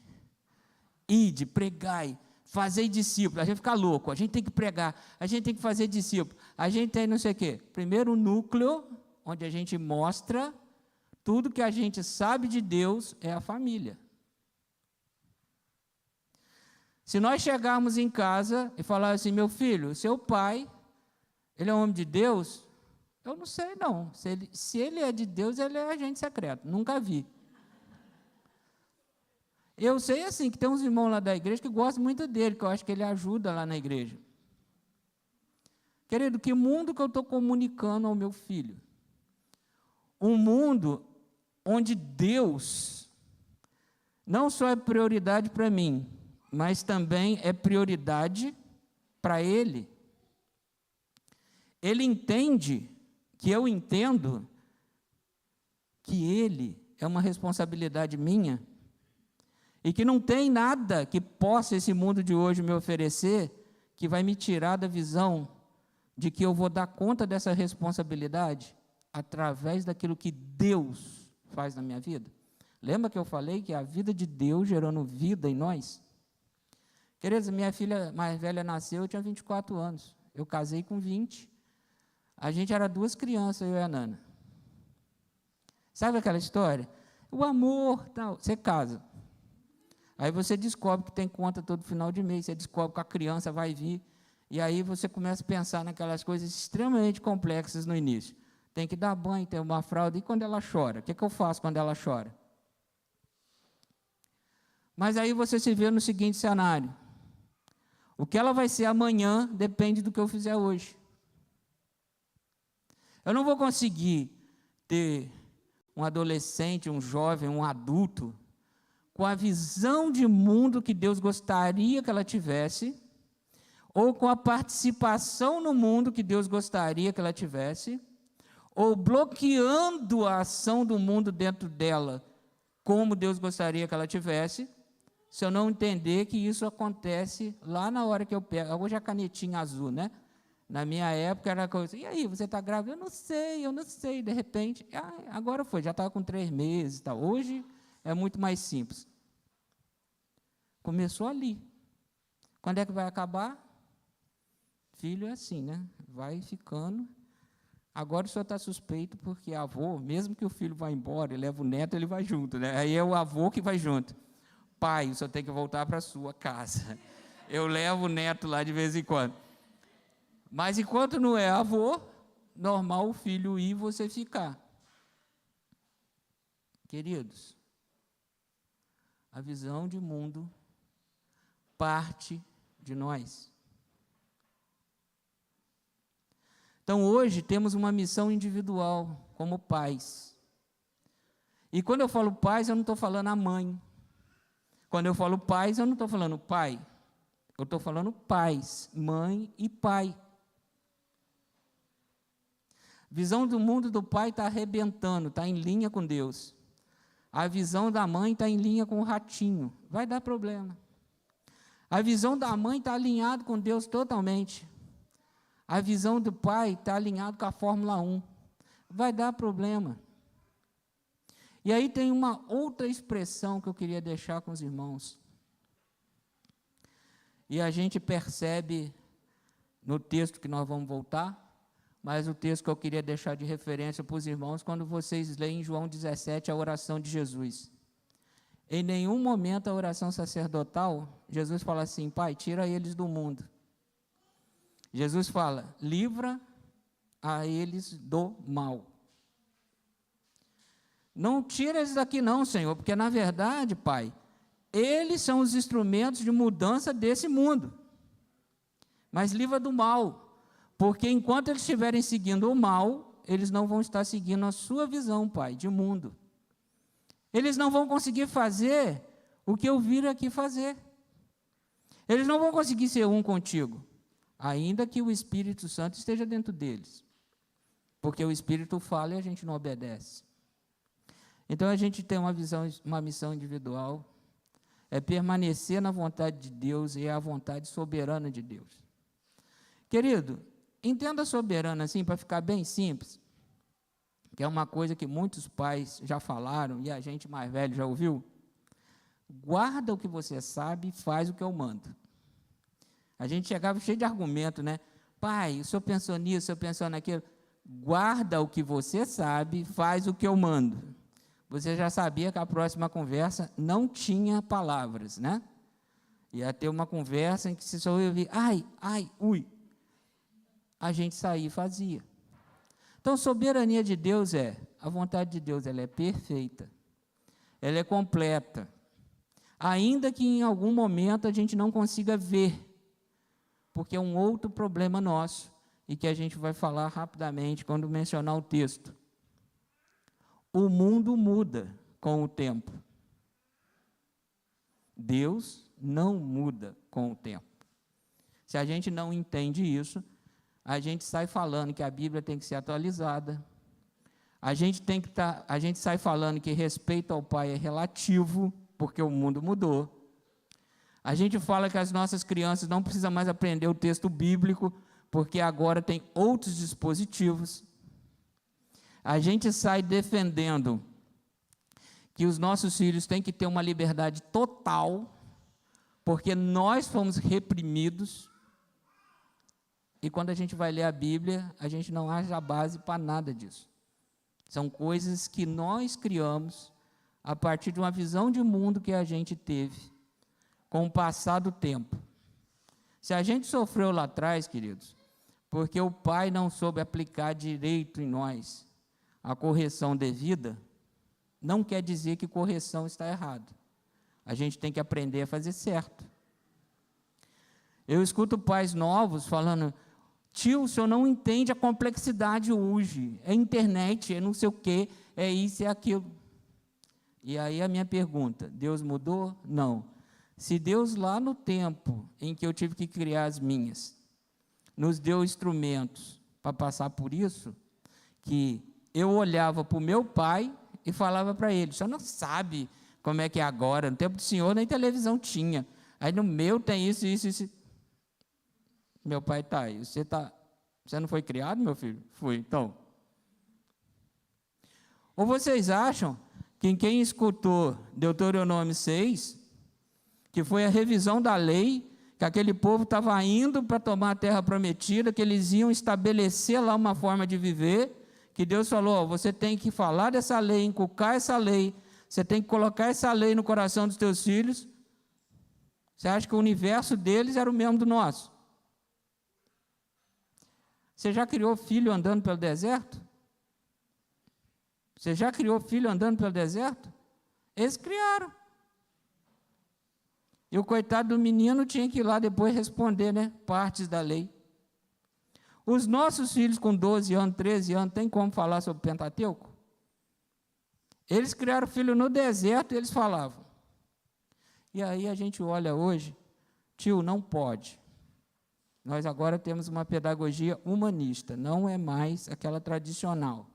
S2: pregai, fazei discípulos. A gente fica louco, a gente tem que pregar, a gente tem que fazer discípulos. A gente tem não sei o quê. Primeiro o núcleo, onde a gente mostra tudo que a gente sabe de Deus, é a família. Se nós chegarmos em casa e falar assim, meu filho, seu pai, ele é um homem de Deus? Eu não sei, não. Se ele é de Deus, ele é agente secreto. Nunca vi. Eu sei, assim, que tem uns irmãos lá da igreja que gostam muito dele, que eu acho que ele ajuda lá na igreja. Querido, que mundo que eu estou comunicando ao meu filho? Um mundo onde Deus não só é prioridade para mim, mas também é prioridade para ele. Ele entende que eu entendo que ele é uma responsabilidade minha e que não tem nada que possa esse mundo de hoje me oferecer que vai me tirar da visão de que eu vou dar conta dessa responsabilidade através daquilo que Deus faz na minha vida. Lembra que eu falei que a vida de Deus gerando vida em nós? Queridos, minha filha mais velha nasceu, eu tinha 24 anos. Eu casei com 20. A gente era 2 crianças, eu e a Nana. Sabe aquela história? O amor, tal. Você casa. Aí você descobre que tem conta todo final de mês, você descobre que a criança vai vir, e aí você começa a pensar naquelas coisas extremamente complexas no início. Tem que dar banho, tem uma fralda, e quando ela chora? O que eu faço quando ela chora? Mas aí você se vê no seguinte cenário. O que ela vai ser amanhã depende do que eu fizer hoje. Eu não vou conseguir ter um adolescente, um jovem, um adulto, com a visão de mundo que Deus gostaria que ela tivesse, ou com a participação no mundo que Deus gostaria que ela tivesse, ou bloqueando a ação do mundo dentro dela, como Deus gostaria que ela tivesse, se eu não entender que isso acontece lá na hora que eu pego. Hoje é a canetinha azul, né? Na minha época era coisa, e aí, você está grávida? Eu não sei, de repente, agora foi, já estava com 3 meses, tá. Hoje é muito mais simples. Começou ali. Quando é que vai acabar? Filho é assim, né? Vai ficando. Agora o senhor está suspeito porque avô, mesmo que o filho vá embora e leva o neto, ele vai junto, né? Aí é o avô que vai junto. Pai, o senhor tem que voltar para a sua casa. Eu levo o neto lá de vez em quando. Mas enquanto não é avô, normal o filho ir e você ficar. Queridos, a visão de mundo parte de nós. Então, hoje, temos uma missão individual, como pais. E quando eu falo pais, eu não estou falando a mãe. Quando eu falo pais, eu não estou falando pai. Eu estou falando pais, mãe e pai. Visão do mundo do pai está arrebentando, está em linha com Deus. A visão da mãe está em linha com o ratinho. Vai dar problema. A visão da mãe está alinhada com Deus totalmente. A visão do pai está alinhada com a Fórmula 1. Vai dar problema. E aí tem uma outra expressão que eu queria deixar com os irmãos. E a gente percebe no texto que nós vamos voltar, mas o texto que eu queria deixar de referência para os irmãos, quando vocês leem em João 17, a oração de Jesus. Em nenhum momento a oração sacerdotal, Jesus fala assim, Pai, tira eles do mundo. Jesus fala, livra a eles do mal. Não tira eles daqui não, Senhor, porque na verdade, Pai, eles são os instrumentos de mudança desse mundo. Mas livra do mal, porque enquanto eles estiverem seguindo o mal, eles não vão estar seguindo a sua visão, Pai, de mundo. Eles não vão conseguir fazer o que eu vim aqui fazer. Eles não vão conseguir ser um contigo, ainda que o Espírito Santo esteja dentro deles. Porque o Espírito fala e a gente não obedece. Então, a gente tem uma missão individual, é permanecer na vontade de Deus e a vontade soberana de Deus. Querido, entenda soberana assim, para ficar bem simples, que é uma coisa que muitos pais já falaram e a gente mais velho já ouviu. Guarda o que você sabe e faz o que eu mando. A gente chegava cheio de argumento, né? Pai, o senhor pensou nisso, o senhor pensou naquilo. Guarda o que você sabe, faz o que eu mando. Você já sabia que a próxima conversa não tinha palavras, né? Ia ter uma conversa em que se só ouvir, ai, ui. A gente saía e fazia. Então, soberania de Deus a vontade de Deus, ela é perfeita. Ela é completa. Ainda que em algum momento a gente não consiga ver, porque é um outro problema nosso, e que a gente vai falar rapidamente quando mencionar o texto. O mundo muda com o tempo. Deus não muda com o tempo. Se a gente não entende isso, a gente sai falando que a Bíblia tem que ser atualizada. A gente sai falando que respeito ao Pai é relativo, porque o mundo mudou. A gente fala que as nossas crianças não precisam mais aprender o texto bíblico, porque agora tem outros dispositivos. A gente sai defendendo que os nossos filhos têm que ter uma liberdade total, porque nós fomos reprimidos. E quando a gente vai ler a Bíblia, a gente não acha a base para nada disso. São coisas que nós criamos a partir de uma visão de mundo que a gente teve com o passar do tempo. Se a gente sofreu lá atrás, queridos, porque o pai não soube aplicar direito em nós a correção devida, não quer dizer que correção está errado. A gente tem que aprender a fazer certo. Eu escuto pais novos falando: tio, o senhor não entende a complexidade hoje, é internet, é não sei o quê, é isso, é aquilo. E aí a minha pergunta: Deus mudou? Não. Se Deus, lá no tempo em que eu tive que criar as minhas, nos deu instrumentos para passar por isso, que eu olhava para o meu pai e falava para ele: o senhor não sabe como é que é agora, no tempo do senhor nem televisão tinha, aí no meu tem isso, isso, isso. Meu pai está aí: você não foi criado, meu filho? Fui, então. Ou vocês acham que quem escutou Deuteronômio 6, que foi a revisão da lei, que aquele povo estava indo para tomar a terra prometida, que eles iam estabelecer lá uma forma de viver, que Deus falou: você tem que falar dessa lei, inculcar essa lei, você tem que colocar essa lei no coração dos teus filhos. Você acha que o universo deles era o mesmo do nosso? Você já criou filho andando pelo deserto? Você já criou filho andando pelo deserto? Eles criaram. E o coitado do menino tinha que ir lá depois responder, né, partes da lei. Os nossos filhos com 12 anos, 13 anos, tem como falar sobre Pentateuco? Eles criaram filho no deserto e eles falavam. E aí a gente olha hoje: tio, não pode. Nós agora temos uma pedagogia humanista, não é mais aquela tradicional.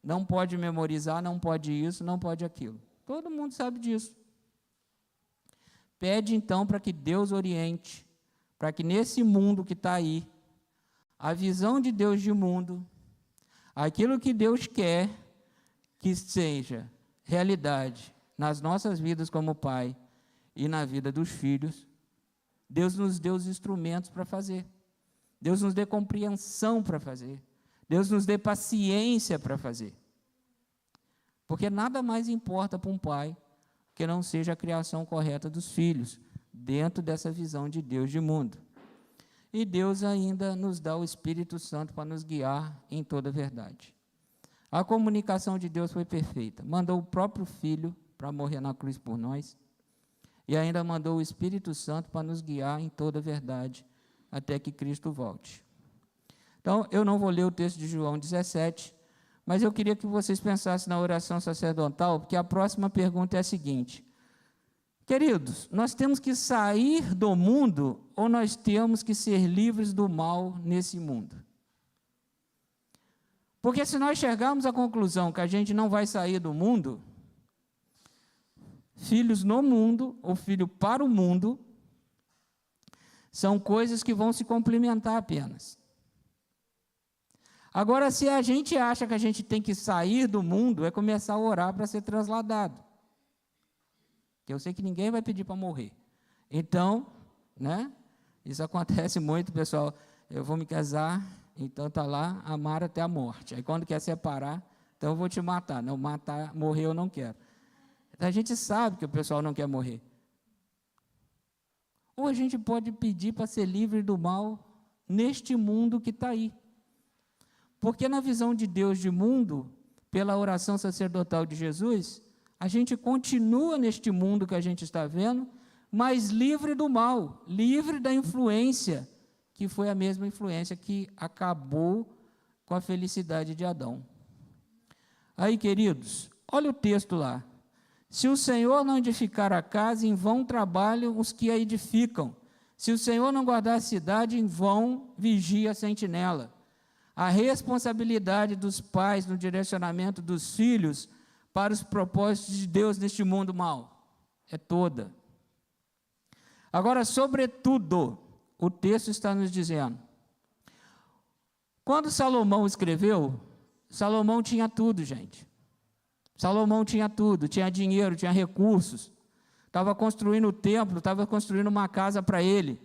S2: Não pode memorizar, não pode isso, não pode aquilo. Todo mundo sabe disso. Pede, então, para que Deus oriente, para que nesse mundo que está aí, a visão de Deus de mundo, aquilo que Deus quer que seja realidade nas nossas vidas como pai e na vida dos filhos, Deus nos dê os instrumentos para fazer. Deus nos dê compreensão para fazer. Deus nos dê paciência para fazer. Porque nada mais importa para um pai que não seja a criação correta dos filhos, dentro dessa visão de Deus de mundo. E Deus ainda nos dá o Espírito Santo para nos guiar em toda a verdade. A comunicação de Deus foi perfeita. Mandou o próprio Filho para morrer na cruz por nós, e ainda mandou o Espírito Santo para nos guiar em toda a verdade, até que Cristo volte. Então, eu não vou ler o texto de João 17, mas eu queria que vocês pensassem na oração sacerdotal, porque a próxima pergunta é a seguinte: queridos, nós temos que sair do mundo ou nós temos que ser livres do mal nesse mundo? Porque se nós chegarmos à conclusão que a gente não vai sair do mundo, filhos no mundo ou filho para o mundo, são coisas que vão se complementar apenas. Agora, se a gente acha que a gente tem que sair do mundo, é começar a orar para ser transladado. Eu sei que ninguém vai pedir para morrer. Então, né, isso acontece muito, pessoal. Eu vou me casar, então está lá, amar até a morte. Aí quando quer separar, então eu vou te matar. Não, matar, morrer eu não quero. A gente sabe que o pessoal não quer morrer. Ou a gente pode pedir para ser livre do mal neste mundo que está aí. Porque na visão de Deus de mundo, pela oração sacerdotal de Jesus, a gente continua neste mundo que a gente está vendo, mas livre do mal, livre da influência, que foi a mesma influência que acabou com a felicidade de Adão. Aí, queridos, olha o texto lá. Se o Senhor não edificar a casa, em vão trabalham os que a edificam. Se o Senhor não guardar a cidade, em vão vigia a sentinela. A responsabilidade dos pais no direcionamento dos filhos para os propósitos de Deus neste mundo mal é toda. Agora, sobretudo, o texto está nos dizendo, quando Salomão escreveu, Salomão tinha tudo, gente. Salomão tinha tudo, tinha dinheiro, tinha recursos, estava construindo o templo, estava construindo uma casa para ele,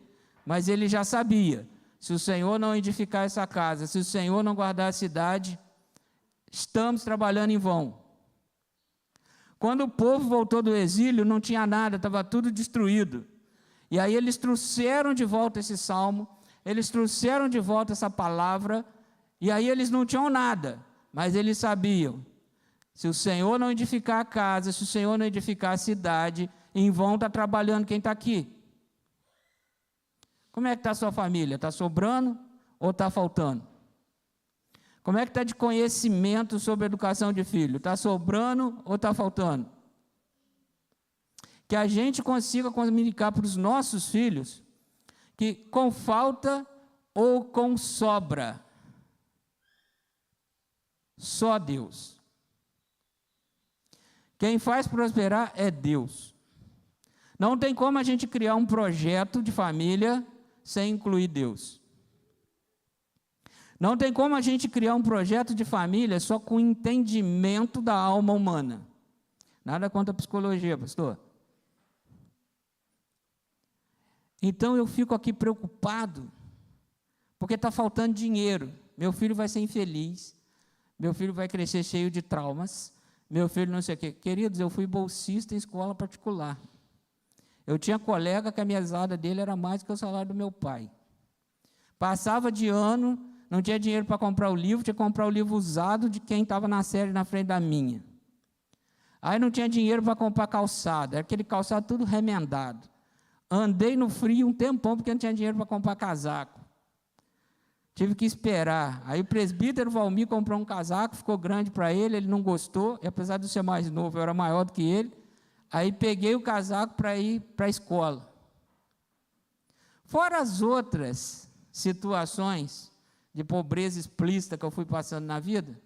S2: mas ele já sabia: se o Senhor não edificar essa casa, se o Senhor não guardar a cidade, estamos trabalhando em vão. Quando o povo voltou do exílio, não tinha nada, estava tudo destruído. E aí eles trouxeram de volta esse salmo, eles trouxeram de volta essa palavra, e aí eles não tinham nada, mas eles sabiam: se o Senhor não edificar a casa, se o Senhor não edificar a cidade, em vão está trabalhando quem está aqui. Como é que está a sua família? Está sobrando ou está faltando? Como é que está de conhecimento sobre educação de filho? Está sobrando ou está faltando? Que a gente consiga comunicar para os nossos filhos que com falta ou com sobra, só Deus. Quem faz prosperar é Deus. Não tem como a gente criar um projeto de família sem incluir Deus. Não tem como a gente criar um projeto de família só com entendimento da alma humana. Nada contra a psicologia, pastor. Então eu fico aqui preocupado, porque está faltando dinheiro. Meu filho vai ser infeliz, meu filho vai crescer cheio de traumas, meu filho não sei o quê. Queridos, eu fui bolsista em escola particular. Eu tinha colega que a mesada dele era mais que o salário do meu pai. Passava de ano, não tinha dinheiro para comprar o livro, tinha que comprar o livro usado de quem estava na série na frente da minha. Aí não tinha dinheiro para comprar calçado, era aquele calçado tudo remendado. Andei no frio um tempão, porque não tinha dinheiro para comprar casaco. Tive que esperar. Aí o presbítero Valmir comprou um casaco, ficou grande para ele, ele não gostou, e apesar de eu ser mais novo, eu era maior do que ele. Aí peguei o casaco para ir para a escola. Fora as outras situações de pobreza explícita que eu fui passando na vida,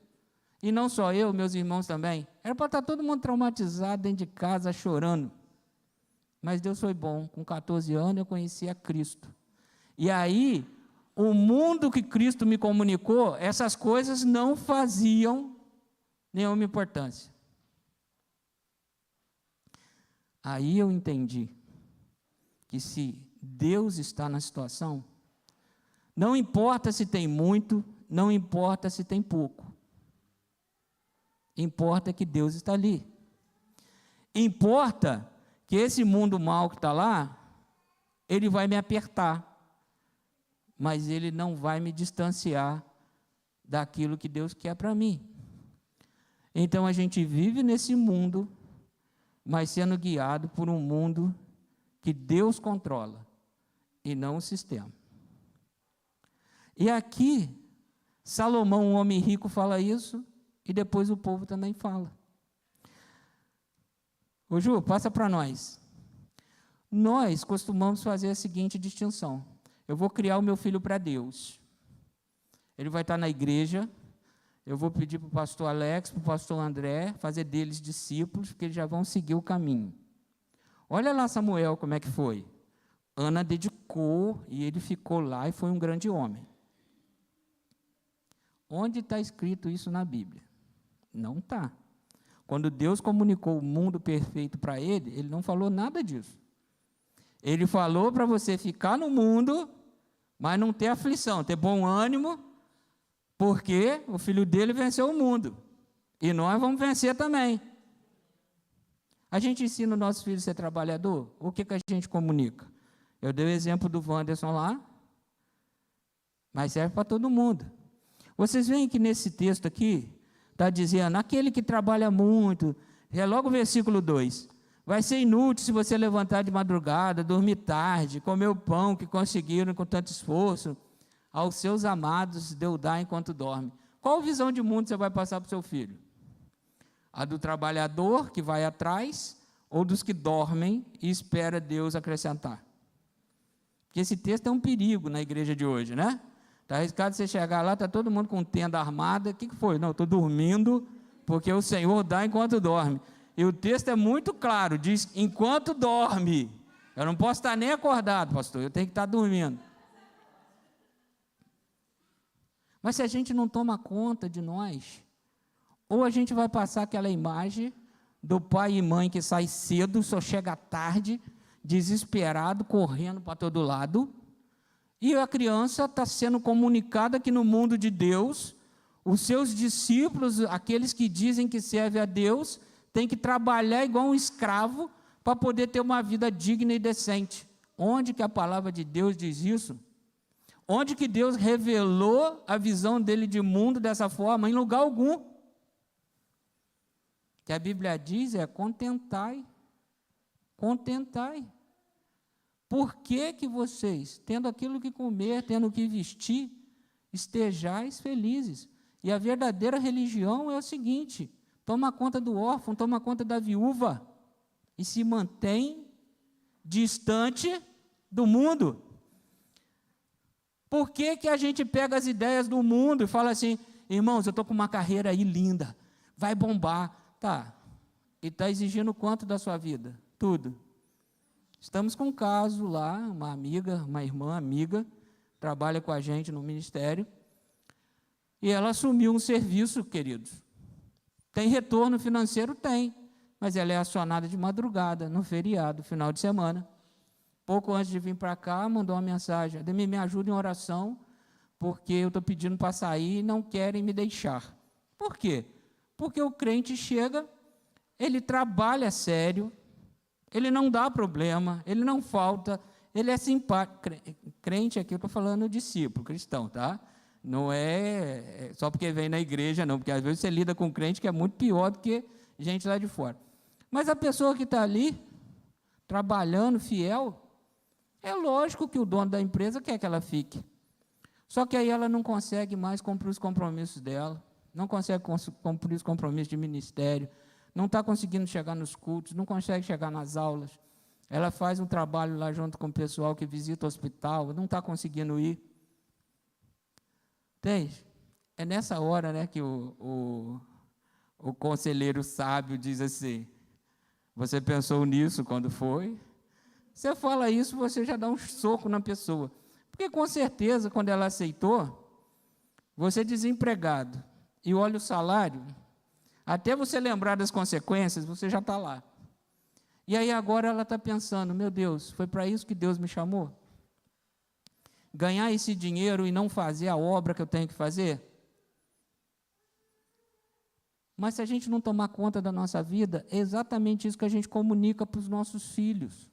S2: e não só eu, meus irmãos também, era para estar todo mundo traumatizado dentro de casa, chorando. Mas Deus foi bom, com 14 anos eu conheci a Cristo. E aí, o mundo que Cristo me comunicou, essas coisas não faziam nenhuma importância. Aí eu entendi que se Deus está na situação, não importa se tem muito, não importa se tem pouco. Importa que Deus está ali. Importa que esse mundo mal que está lá, ele vai me apertar, mas ele não vai me distanciar daquilo que Deus quer para mim. Então a gente vive nesse mundo, mas sendo guiado por um mundo que Deus controla, e não o sistema. E aqui, Salomão, um homem rico, fala isso, e depois o povo também fala. Ô Ju, passa para nós. Nós costumamos fazer a seguinte distinção. Eu vou criar o meu filho para Deus. Ele vai estar na igreja, eu vou pedir para o pastor Alex, para o pastor André, fazer deles discípulos, porque eles já vão seguir o caminho. Olha lá Samuel como é que foi. Ana dedicou e ele ficou lá e foi um grande homem. Onde está escrito isso na Bíblia? Não está. Quando Deus comunicou o mundo perfeito para ele, ele não falou nada disso. Ele falou para você ficar no mundo, mas não ter aflição, ter bom ânimo, porque o filho dele venceu o mundo. E nós vamos vencer também. A gente ensina o nosso filho a ser trabalhador? O que a gente comunica? Eu dei o exemplo do Wanderson lá, mas serve para todo mundo. Vocês veem que nesse texto aqui, está dizendo, aquele que trabalha muito, é logo o versículo 2, vai ser inútil se você levantar de madrugada, dormir tarde, comer o pão que conseguiram com tanto esforço, aos seus amados deu dar enquanto dorme. Qual visão de mundo você vai passar para o seu filho? A do trabalhador que vai atrás, ou dos que dormem e espera Deus acrescentar? Porque esse texto é um perigo na igreja de hoje, né? Está arriscado você chegar lá, está todo mundo com tenda armada. O que foi? Não, estou dormindo, porque o Senhor dá enquanto dorme. E o texto é muito claro, diz, enquanto dorme. Eu não posso estar nem acordado, pastor, eu tenho que estar dormindo. Mas se a gente não toma conta de nós, ou a gente vai passar aquela imagem do pai e mãe que sai cedo, só chega tarde, desesperado, correndo para todo lado, e a criança está sendo comunicada que no mundo de Deus, os seus discípulos, aqueles que dizem que servem a Deus, têm que trabalhar igual um escravo para poder ter uma vida digna e decente. Onde que a palavra de Deus diz isso? Onde que Deus revelou a visão dele de mundo dessa forma? Em lugar algum. Que a Bíblia diz é contentai. Contentai. Por que que vocês, tendo aquilo que comer, tendo o que vestir, estejais felizes? E a verdadeira religião é o seguinte: toma conta do órfão, toma conta da viúva, e se mantém distante do mundo. Por que que a gente pega as ideias do mundo e fala assim: irmãos, eu estou com uma carreira aí linda, vai bombar. Tá, e está exigindo quanto da sua vida? Tudo. Estamos com um caso lá, uma amiga, uma irmã amiga, trabalha com a gente no ministério, e ela assumiu um serviço, queridos. Tem retorno financeiro? Tem, mas ela é acionada de madrugada, no feriado, final de semana. Pouco antes de vir para cá, mandou uma mensagem: Ademir, me ajuda em oração, porque eu estou pedindo para sair e não querem me deixar. Por quê? Porque o crente chega, ele trabalha sério, ele não dá problema, ele não falta, ele é simpático. Crente aqui, eu estou falando discípulo, cristão, tá? Não é só porque vem na igreja, não, porque às vezes você lida com crente que é muito pior do que gente lá de fora. Mas a pessoa que está ali, trabalhando, fiel, é lógico que o dono da empresa quer que ela fique. Só que aí ela não consegue mais cumprir os compromissos dela, não consegue cumprir os compromissos de ministério, não está conseguindo chegar nos cultos, não consegue chegar nas aulas. Ela faz um trabalho lá junto com o pessoal que visita o hospital, não está conseguindo ir. Entende? É nessa hora, né, que o conselheiro sábio diz assim: você pensou nisso quando foi? Você fala isso, você já dá um soco na pessoa. Porque, com certeza, quando ela aceitou, você desempregado, e olha o salário, até você lembrar das consequências, você já está lá. E aí agora ela está pensando: meu Deus, foi para isso que Deus me chamou? Ganhar esse dinheiro e não fazer a obra que eu tenho que fazer? Mas se a gente não tomar conta da nossa vida, é exatamente isso que a gente comunica para os nossos filhos.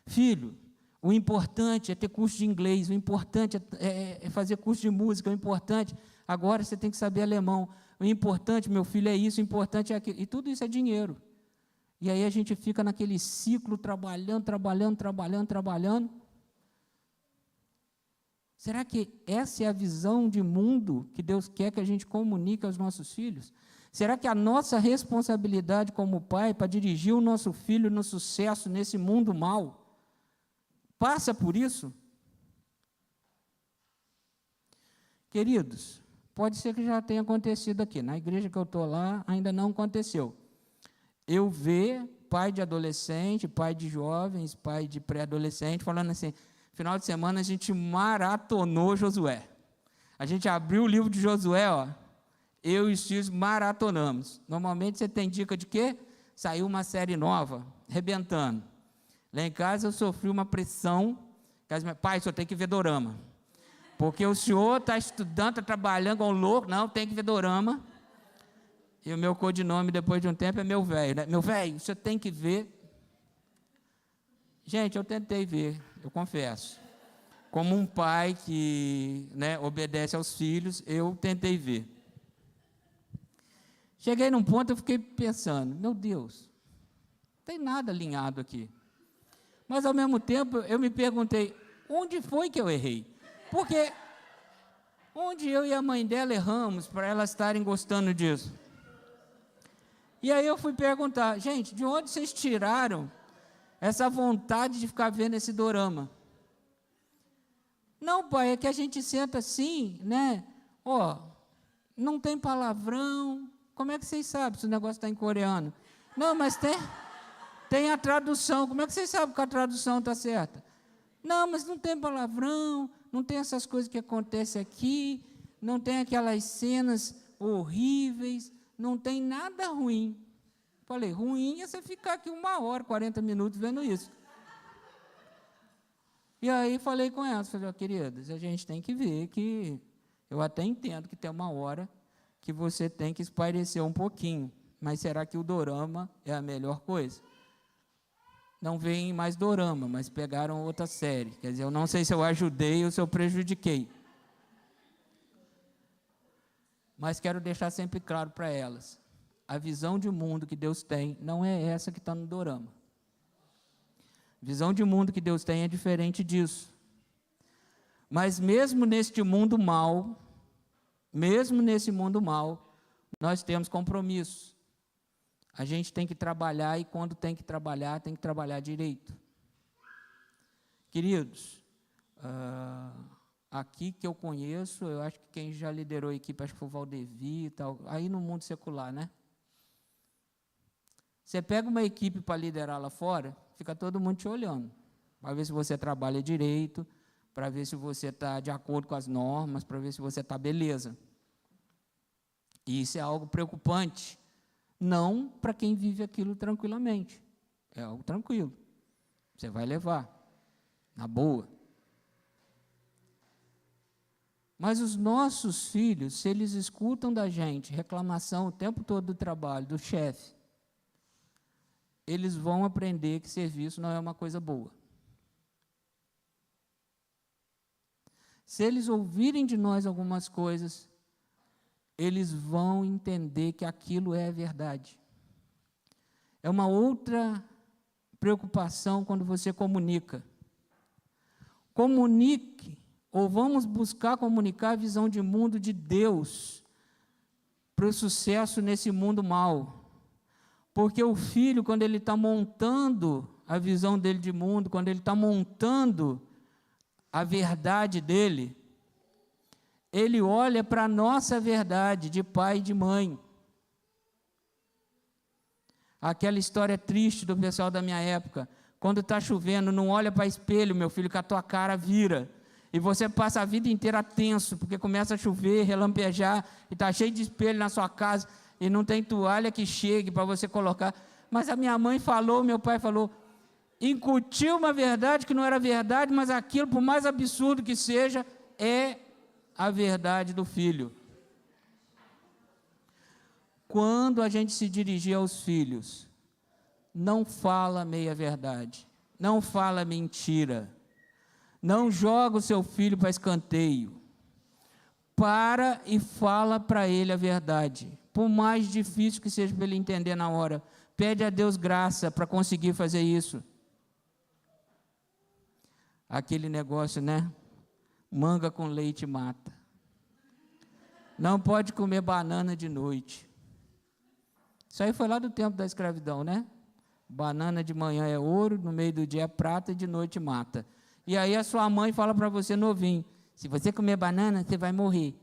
S2: Filho, o importante é ter curso de inglês, o importante é fazer curso de música, o importante, agora você tem que saber alemão, o importante, meu filho, é isso, o importante é aquilo, e tudo isso é dinheiro. E aí a gente fica naquele ciclo, trabalhando. Será que essa é a visão de mundo que Deus quer que a gente comunique aos nossos filhos? Será que a nossa responsabilidade como pai para dirigir o nosso filho no sucesso nesse mundo mau passa por isso? Queridos, pode ser que já tenha acontecido aqui. Na igreja que eu estou lá, ainda não aconteceu. Eu vejo pai de adolescente, pai de jovens, pai de pré-adolescente, falando assim: final de semana a gente maratonou Josué. A gente abriu o livro de Josué, ó, eu e os filhos maratonamos. Normalmente você tem dica de quê? Saiu uma série nova, arrebentando. Lá em casa eu sofri uma pressão, pai, só tem que ver dorama. Porque o senhor está estudando, está trabalhando com louco, não, tem que ver dorama. E o meu codinome, depois de um tempo, é meu velho, né? Meu velho, você tem que ver. Gente, eu tentei ver, eu confesso. Como um pai que, né, obedece aos filhos, eu tentei ver. Cheguei num ponto, eu fiquei pensando: meu Deus, não tem nada alinhado aqui. Mas, ao mesmo tempo, eu me perguntei: onde foi que eu errei? Porque onde eu e a mãe dela erramos para elas estarem gostando disso? E aí eu fui perguntar: gente, de onde vocês tiraram essa vontade de ficar vendo esse dorama? Não, pai, é que a gente senta assim, né? Ó, não tem palavrão. Como é que vocês sabem se o negócio está em coreano? Não, mas tem a tradução. Como é que vocês sabem que a tradução está certa? Não, mas não tem palavrão, não tem essas coisas que acontecem aqui, não tem aquelas cenas horríveis, não tem nada ruim. Falei: ruim é você ficar aqui 1 hora, 40 minutos vendo isso. E aí falei com elas, falei: queridas, a gente tem que ver que, eu até entendo que tem uma hora que você tem que espairecer um pouquinho, mas será que o dorama é a melhor coisa? Não veem mais dorama, mas pegaram outra série. Quer dizer, eu não sei se eu ajudei ou se eu prejudiquei. Mas quero deixar sempre claro para elas: a visão de mundo que Deus tem não é essa que está no dorama. Visão de mundo que Deus tem é diferente disso. Mas mesmo neste mundo mal, nós temos compromisso. A gente tem que trabalhar, e quando tem que trabalhar direito. Queridos, aqui que eu conheço, eu acho que quem já liderou a equipe, acho que foi o Valdevi e tal, aí no mundo secular, né? Você pega uma equipe para liderar lá fora, fica todo mundo te olhando, para ver se você trabalha direito, para ver se você está de acordo com as normas, para ver se você está beleza. E isso é algo preocupante, não para quem vive aquilo tranquilamente, é algo tranquilo, você vai levar, na boa. Mas os nossos filhos, se eles escutam da gente reclamação o tempo todo do trabalho, do chefe, eles vão aprender que serviço não é uma coisa boa. Se eles ouvirem de nós algumas coisas, eles vão entender que aquilo é verdade. É uma outra preocupação quando você comunica. Comunique, ou vamos buscar comunicar a visão de mundo de Deus para o sucesso nesse mundo mal. Porque o filho, quando ele está montando a visão dele de mundo, quando ele está montando a verdade dele, ele olha para a nossa verdade de pai e de mãe. Aquela história triste do pessoal da minha época, quando está chovendo, não olha para espelho, meu filho, que a tua cara vira, e você passa a vida inteira tenso, porque começa a chover, relampejar, e está cheio de espelho na sua casa, e não tem toalha que chegue para você colocar. Mas a minha mãe falou, meu pai falou, incutiu uma verdade que não era verdade, mas aquilo, por mais absurdo que seja, é a verdade do filho. Quando a gente se dirigir aos filhos, não fala meia verdade, não fala mentira, não joga o seu filho para escanteio, para e fala para ele a verdade, por mais difícil que seja para ele entender na hora, pede a Deus graça para conseguir fazer isso. Aquele negócio, né? Manga com leite mata. Não pode comer banana de noite. Isso aí foi lá do tempo da escravidão, né? Banana de manhã é ouro, no meio do dia é prata e de noite mata. E aí a sua mãe fala para você novinho, se você comer banana, você vai morrer.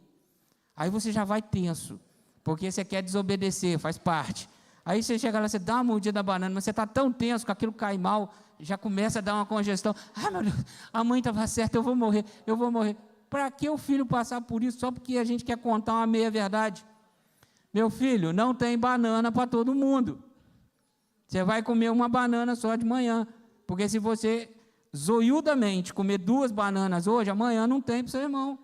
S2: Aí você já vai tenso, porque você quer desobedecer, faz parte. Aí você chega lá, você dá uma mordida da banana, mas você está tão tenso que aquilo cai mal, já começa a dar uma congestão. Ah, meu Deus, a mãe estava certa, eu vou morrer. Para que o filho passar por isso só porque a gente quer contar uma meia-verdade? Meu filho, não tem banana para todo mundo. Você vai comer uma banana só de manhã, porque se você zoiudamente comer 2 bananas hoje, amanhã não tem para o seu irmão.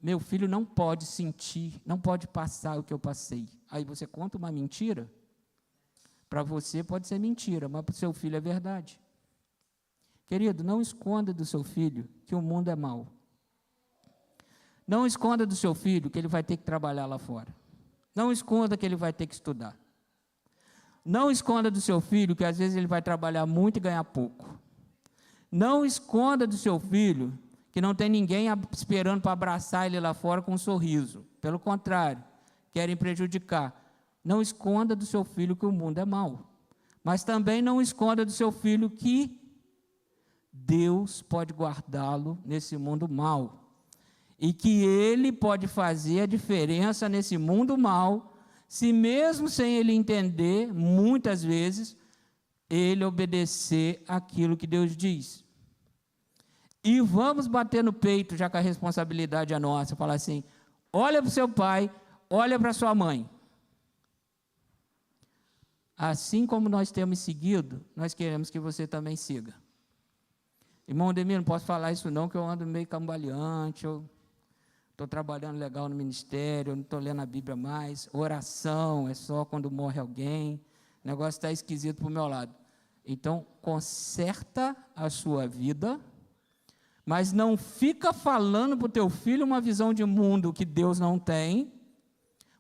S2: Meu filho não pode sentir, não pode passar o que eu passei. Aí você conta uma mentira, para você pode ser mentira, mas para o seu filho é verdade. Querido, não esconda do seu filho que o mundo é mau. Não esconda do seu filho que ele vai ter que trabalhar lá fora. Não esconda que ele vai ter que estudar. Não esconda do seu filho que às vezes ele vai trabalhar muito e ganhar pouco. Não esconda do seu filho que não tem ninguém esperando para abraçar ele lá fora com um sorriso. Pelo contrário, querem prejudicar. Não esconda do seu filho que o mundo é mau. Mas também não esconda do seu filho que Deus pode guardá-lo nesse mundo mau. E que ele pode fazer a diferença nesse mundo mau, se mesmo sem ele entender, muitas vezes, ele obedecer aquilo que Deus diz. E vamos bater no peito, já que a responsabilidade é nossa, falar assim, olha para o seu pai, olha para a sua mãe. Assim como nós temos seguido, nós queremos que você também siga. Irmão Ademir, não posso falar isso não, que eu ando meio cambaleante, eu estou trabalhando legal no ministério, eu não estou lendo a Bíblia mais, oração é só quando morre alguém, o negócio está esquisito para o meu lado. Então, conserta a sua vida, mas não fica falando para o teu filho uma visão de mundo que Deus não tem,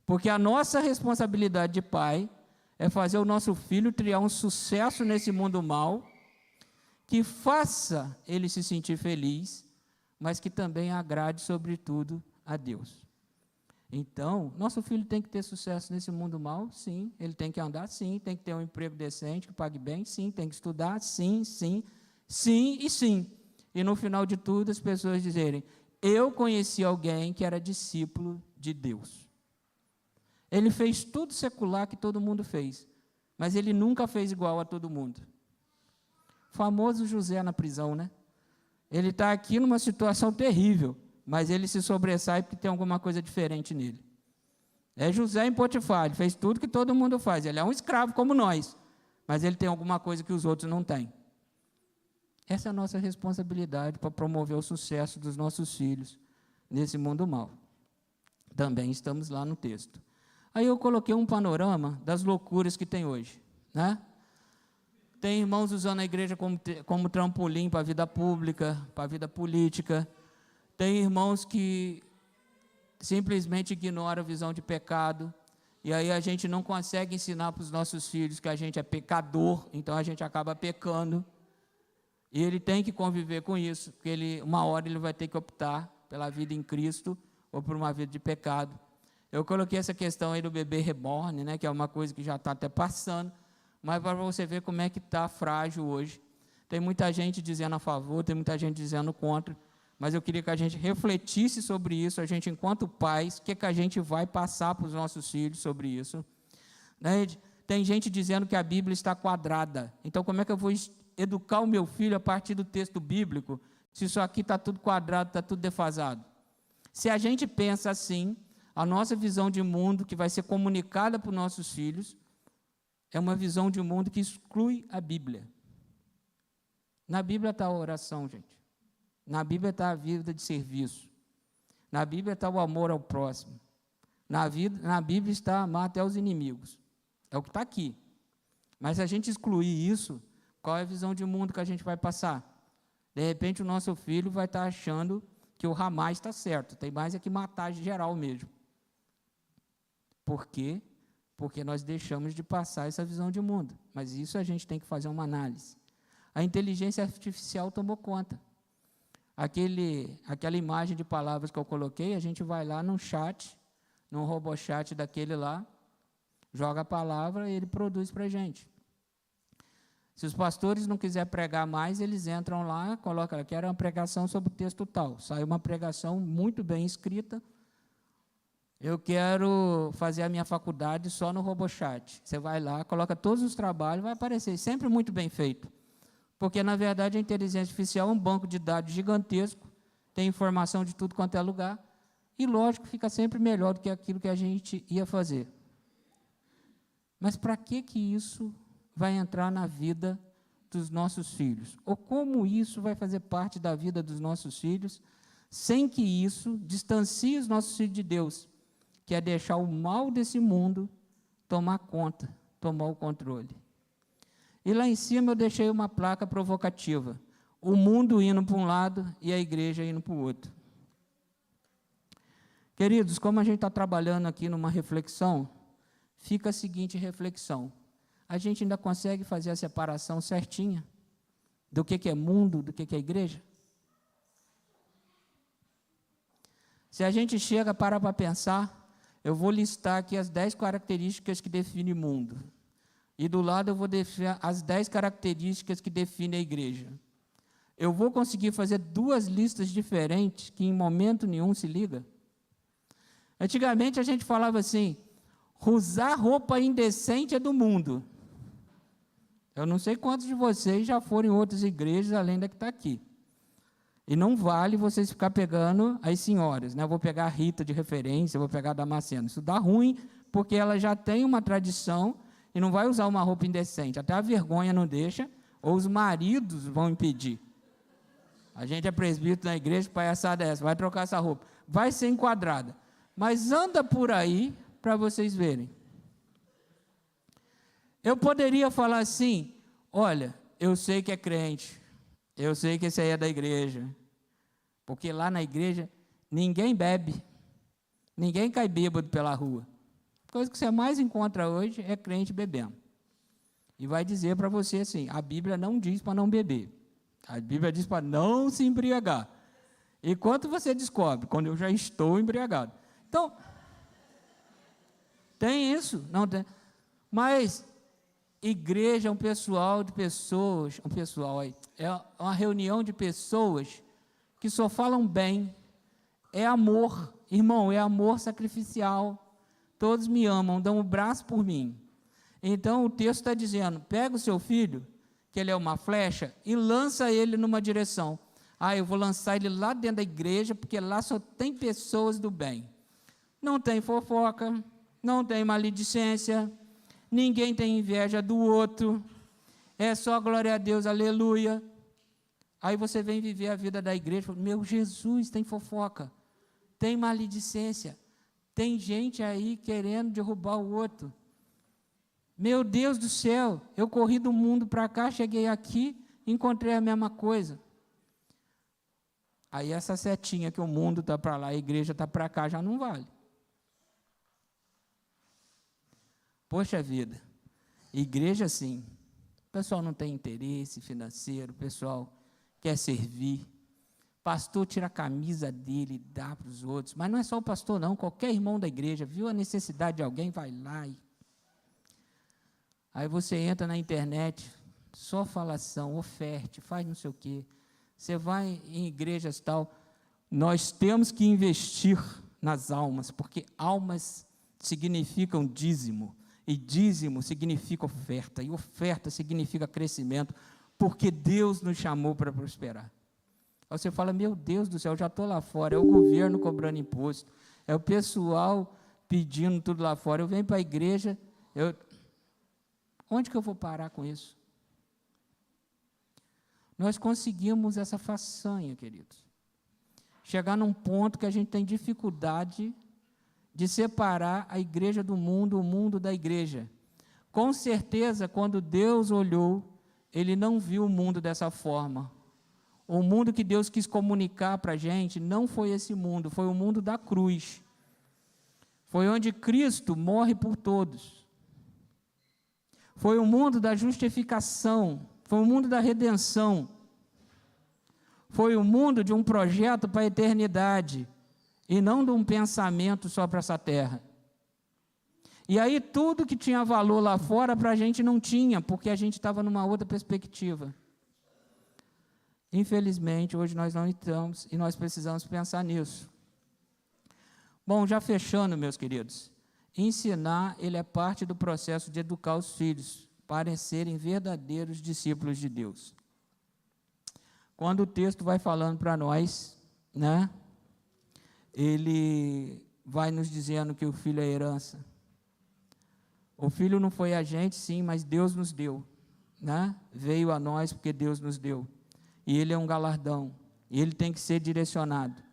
S2: porque a nossa responsabilidade de pai é fazer o nosso filho criar um sucesso nesse mundo mal, que faça ele se sentir feliz, mas que também agrade, sobretudo, a Deus. Então, nosso filho tem que ter sucesso nesse mundo mal? Sim. Ele tem que andar? Sim. Tem que ter um emprego decente, que pague bem? Sim. Tem que estudar? Sim, sim, sim e sim. E no final de tudo, as pessoas dizerem, eu conheci alguém que era discípulo de Deus. Ele fez tudo secular que todo mundo fez, mas ele nunca fez igual a todo mundo. Famoso José na prisão, né? Ele está aqui numa situação terrível, mas ele se sobressai porque tem alguma coisa diferente nele. É José em Potifar, ele fez tudo que todo mundo faz. Ele é um escravo como nós, mas ele tem alguma coisa que os outros não têm. Essa é a nossa responsabilidade para promover o sucesso dos nossos filhos nesse mundo mal. Também estamos lá no texto. Aí eu coloquei um panorama das loucuras que tem hoje, né? Tem irmãos usando a igreja como trampolim para a vida pública, para a vida política. Tem irmãos que simplesmente ignoram a visão de pecado. E aí a gente não consegue ensinar para os nossos filhos que a gente é pecador, então a gente acaba pecando. E ele tem que conviver com isso, porque uma hora ele vai ter que optar pela vida em Cristo ou por uma vida de pecado. Eu coloquei essa questão aí do bebê reborn, né, que é uma coisa que já está até passando, mas para você ver como é que está frágil hoje. Tem muita gente dizendo a favor, tem muita gente dizendo contra, mas eu queria que a gente refletisse sobre isso, a gente, enquanto pais, o que a gente vai passar para os nossos filhos sobre isso. Né? Tem gente dizendo que a Bíblia está quadrada, então como é que eu vou educar o meu filho a partir do texto bíblico, se isso aqui está tudo quadrado, está tudo defasado? Se a gente pensa assim, a nossa visão de mundo que vai ser comunicada para os nossos filhos é uma visão de mundo que exclui a Bíblia. Na Bíblia está a oração, gente. Na Bíblia está a vida de serviço. Na Bíblia está o amor ao próximo. Na Bíblia está amar até os inimigos. É o que está aqui. Mas se a gente excluir isso, qual é a visão de mundo que a gente vai passar? De repente o nosso filho vai estar achando que o Hamas está certo. Tem mais é que matar geral mesmo. Por quê? Porque nós deixamos de passar essa visão de mundo. Mas isso a gente tem que fazer uma análise. A inteligência artificial tomou conta. Aquela imagem de palavras que eu coloquei, a gente vai lá num chat, num robochat daquele lá, joga a palavra e ele produz para a gente. Se os pastores não quiserem pregar mais, eles entram lá, colocam, quero uma pregação sobre o texto tal. Sai uma pregação muito bem escrita. Eu quero fazer a minha faculdade só no RoboChat. Você vai lá, coloca todos os trabalhos, vai aparecer, sempre muito bem feito. Porque, na verdade, a inteligência artificial é um banco de dados gigantesco, tem informação de tudo quanto é lugar, e, lógico, fica sempre melhor do que aquilo que a gente ia fazer. Mas para que isso vai entrar na vida dos nossos filhos? Ou como isso vai fazer parte da vida dos nossos filhos, sem que isso distancie os nossos filhos de Deus, que é deixar o mal desse mundo tomar conta, tomar o controle. E lá em cima eu deixei uma placa provocativa, o mundo indo para um lado e a igreja indo para o outro. Queridos, como a gente está trabalhando aqui numa reflexão, fica a seguinte reflexão: a gente ainda consegue fazer a separação certinha do que é mundo, do que é igreja? Se a gente chega para pensar, eu vou listar aqui as 10 características que definem mundo. E do lado eu vou definir as 10 características que definem a igreja. Eu vou conseguir fazer 2 listas diferentes que em momento nenhum se ligam? Antigamente a gente falava assim, usar roupa indecente é do mundo. Eu não sei quantos de vocês já foram em outras igrejas além da que está aqui. E não vale vocês ficar pegando as senhoras, né? Eu vou pegar a Rita de referência, eu vou pegar a Damasceno. Isso dá ruim, porque ela já tem uma tradição e não vai usar uma roupa indecente. Até a vergonha não deixa, ou os maridos vão impedir. A gente é presbítero na igreja, palhaçada é essa, vai trocar essa roupa. Vai ser enquadrada. Mas anda por aí para vocês verem. Eu poderia falar assim, olha, eu sei que é crente, eu sei que esse aí é da igreja, porque lá na igreja ninguém bebe, ninguém cai bêbado pela rua. A coisa que você mais encontra hoje é crente bebendo. E vai dizer para você assim, a Bíblia não diz para não beber. A Bíblia diz para não se embriagar. E quanto você descobre? Quando eu já estou embriagado. Então, tem isso? Não tem. Mas igreja é um pessoal de pessoas, é uma reunião de pessoas que só falam bem. É amor, irmão, é amor sacrificial. Todos me amam, dão o braço por mim. Então o texto está dizendo, pega o seu filho, que ele é uma flecha, e lança ele numa direção. Eu vou lançar ele lá dentro da igreja, porque lá só tem pessoas do bem. Não tem fofoca, não tem maledicência, ninguém tem inveja do outro, é só glória a Deus, aleluia. Aí você vem viver a vida da igreja, fala, meu Jesus, tem fofoca, tem maledicência, tem gente aí querendo derrubar o outro. Meu Deus do céu, eu corri do mundo para cá, cheguei aqui, encontrei a mesma coisa. Aí essa setinha que o mundo está para lá, a igreja está para cá, já não vale. Poxa vida, igreja sim, o pessoal não tem interesse financeiro, o pessoal quer servir, pastor tira a camisa dele e dá para os outros, mas não é só o pastor não, qualquer irmão da igreja, viu a necessidade de alguém, vai lá e... Aí você entra na internet, só falação, oferte, faz não sei o quê, você vai em igrejas tal, nós temos que investir nas almas, porque almas significam dízimo, e dízimo significa oferta, e oferta significa crescimento, porque Deus nos chamou para prosperar. Aí você fala, meu Deus do céu, eu já estou lá fora, é o governo cobrando imposto, é o pessoal pedindo tudo lá fora, eu venho para a igreja, onde que eu vou parar com isso? Nós conseguimos essa façanha, queridos. Chegar num ponto que a gente tem dificuldade de separar a igreja do mundo, o mundo da igreja. Com certeza, quando Deus olhou, Ele não viu o mundo dessa forma. O mundo que Deus quis comunicar para a gente não foi esse mundo, foi o mundo da cruz. Foi onde Cristo morre por todos. Foi o mundo da justificação, foi o mundo da redenção, foi o mundo de um projeto para a eternidade, e não de um pensamento só para essa terra. E aí tudo que tinha valor lá fora para a gente não tinha, porque a gente estava numa outra perspectiva. Infelizmente, hoje nós não estamos, e nós precisamos pensar nisso. Bom, já fechando, meus queridos, ensinar, ele é parte do processo de educar os filhos para serem verdadeiros discípulos de Deus. Quando o texto vai falando para nós, né, ele vai nos dizendo que o filho é herança. O filho não foi a gente, sim, mas Deus nos deu, né? Veio a nós porque Deus nos deu. E ele é um galardão, e ele tem que ser direcionado.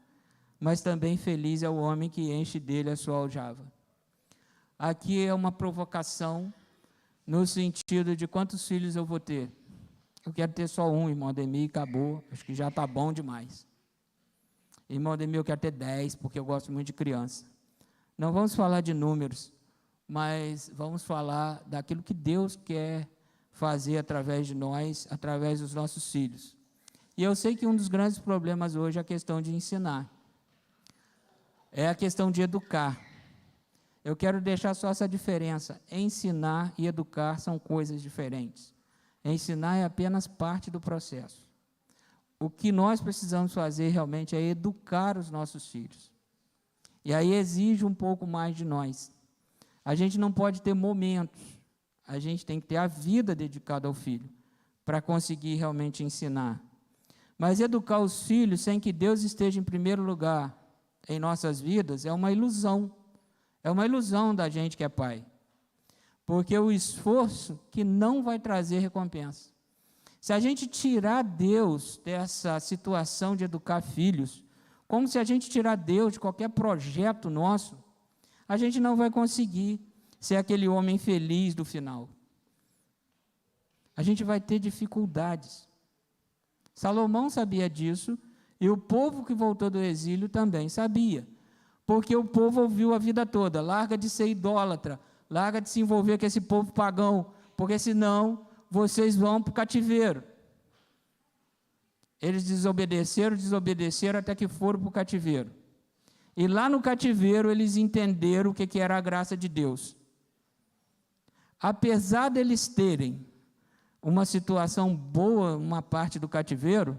S2: Mas também feliz é o homem que enche dele a sua aljava. Aqui é uma provocação no sentido de quantos filhos eu vou ter. Eu quero ter só um, irmão Ademir, e acabou. Acho que já está bom demais. Irmão Ademir, eu quero ter 10, porque eu gosto muito de criança. Não vamos falar de números, mas vamos falar daquilo que Deus quer fazer através de nós, através dos nossos filhos. E eu sei que um dos grandes problemas hoje é a questão de ensinar. É a questão de educar. Eu quero deixar só essa diferença. Ensinar e educar são coisas diferentes. Ensinar é apenas parte do processo. O que nós precisamos fazer realmente é educar os nossos filhos. E aí exige um pouco mais de nós. A gente não pode ter momentos. A gente tem que ter a vida dedicada ao filho para conseguir realmente ensinar. Mas educar os filhos sem que Deus esteja em primeiro lugar em nossas vidas é uma ilusão. É uma ilusão da gente que é pai. Porque o esforço que não vai trazer recompensa. Se a gente tirar Deus dessa situação de educar filhos, como se a gente tirar Deus de qualquer projeto nosso, a gente não vai conseguir ser aquele homem feliz do final. A gente vai ter dificuldades. Salomão sabia disso, e o povo que voltou do exílio também sabia. porque o povo ouviu a vida toda: larga de ser idólatra, larga de se envolver com esse povo pagão, porque senão vocês vão para o cativeiro. Eles desobedeceram até que foram para o cativeiro. E lá no cativeiro eles entenderam o que era a graça de Deus. Apesar deles terem uma situação boa, uma parte do cativeiro,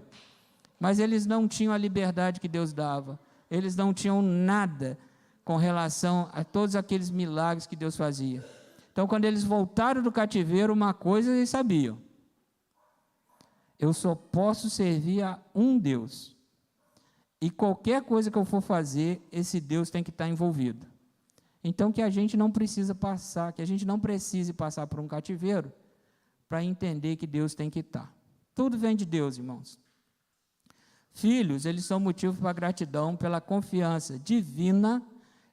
S2: mas eles não tinham a liberdade que Deus dava. Eles não tinham nada com relação a todos aqueles milagres que Deus fazia. Então, quando eles voltaram do cativeiro, uma coisa eles sabiam: eu só posso servir a um Deus. E qualquer coisa que eu for fazer, esse Deus tem que estar envolvido. Então, que a gente não precisa passar, que a gente não precise passar por um cativeiro para entender que Deus tem que estar. Tudo vem de Deus, irmãos. Filhos, eles são motivo para gratidão pela confiança divina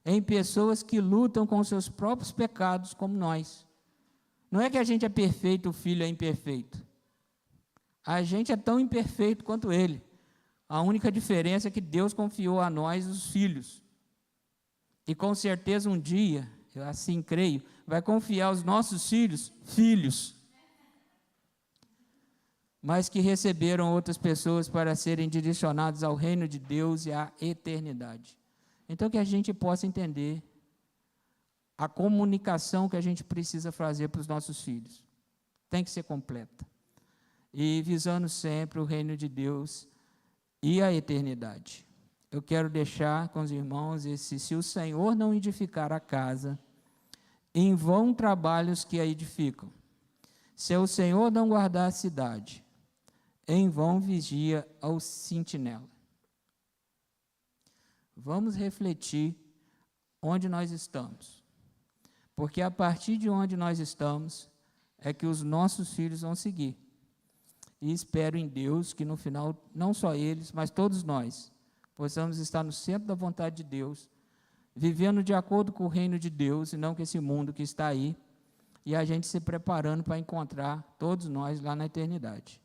S2: em pessoas que lutam com seus próprios pecados como nós. Não é que a gente é perfeito, o filho é imperfeito. A gente é tão imperfeito quanto ele. A única diferença é que Deus confiou a nós, os filhos. E com certeza um dia, eu assim creio, vai confiar aos nossos filhos, mas que receberam outras pessoas para serem direcionados ao reino de Deus e à eternidade. Então, que a gente possa entender a comunicação que a gente precisa fazer para os nossos filhos. Tem que ser completa. E visando sempre o reino de Deus e a eternidade. Eu quero deixar com os irmãos se o Senhor não edificar a casa, em vão trabalhos que a edificam. Se o Senhor não guardar a cidade, em vão vigia ao sentinela. Vamos refletir onde nós estamos, porque a partir de onde nós estamos é que os nossos filhos vão seguir. E espero em Deus que no final, não só eles, mas todos nós, possamos estar no centro da vontade de Deus, vivendo de acordo com o reino de Deus, e não com esse mundo que está aí, e a gente se preparando para encontrar todos nós lá na eternidade.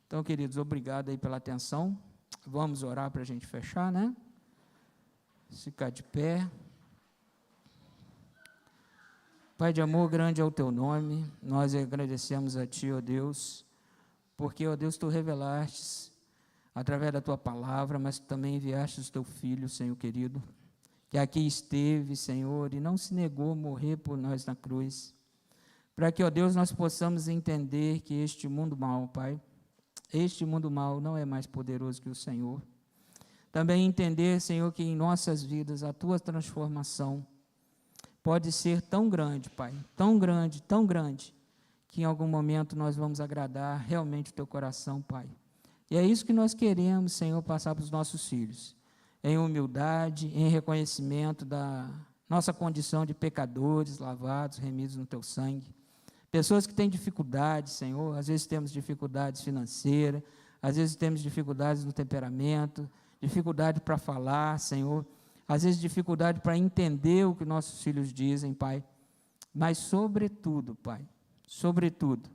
S2: Então, queridos, obrigado aí pela atenção. Vamos orar para a gente fechar, né? Ficar de pé. Pai de amor, grande é o teu nome. Nós agradecemos a ti, ó Deus, porque, ó Deus, tu revelaste através da tua palavra, mas tu também enviaste o teu filho, Senhor querido, que aqui esteve, Senhor, e não se negou a morrer por nós na cruz, para que, ó Deus, nós possamos entender que este mundo mau, Pai, este mundo mau não é mais poderoso que o Senhor. Também entender, Senhor, que em nossas vidas a tua transformação pode ser tão grande, Pai, tão grande, que em algum momento nós vamos agradar realmente o teu coração, Pai. E é isso que nós queremos, Senhor, passar para os nossos filhos, em humildade, em reconhecimento da nossa condição de pecadores, lavados, remidos no teu sangue. Pessoas que têm dificuldades, Senhor, às vezes temos dificuldades financeiras, às vezes temos dificuldades no temperamento, dificuldade para falar, Senhor, às vezes dificuldade para entender o que nossos filhos dizem, Pai. Mas, sobretudo, Pai, sobretudo,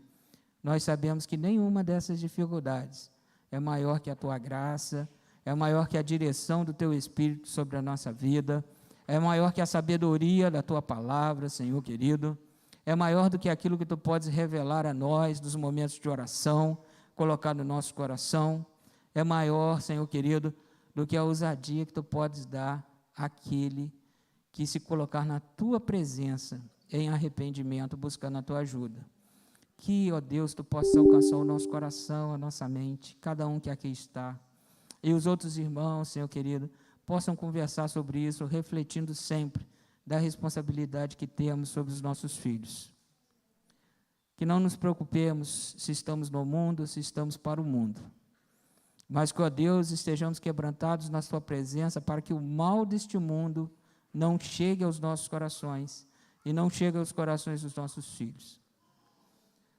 S2: nós sabemos que nenhuma dessas dificuldades é maior que a tua graça, é maior que a direção do teu Espírito sobre a nossa vida, é maior que a sabedoria da tua palavra, Senhor querido, é maior do que aquilo que tu podes revelar a nós nos momentos de oração, colocar no nosso coração, é maior, Senhor querido, do que a ousadia que tu podes dar àquele que se colocar na tua presença em arrependimento, buscando a tua ajuda. Que, ó Deus, tu possas alcançar o nosso coração, a nossa mente, cada um que aqui está, e os outros irmãos, Senhor querido, possam conversar sobre isso, refletindo sempre da responsabilidade que temos sobre os nossos filhos. Que não nos preocupemos se estamos no mundo ou se estamos para o mundo, mas que, ó Deus, estejamos quebrantados na tua presença para que o mal deste mundo não chegue aos nossos corações e não chegue aos corações dos nossos filhos.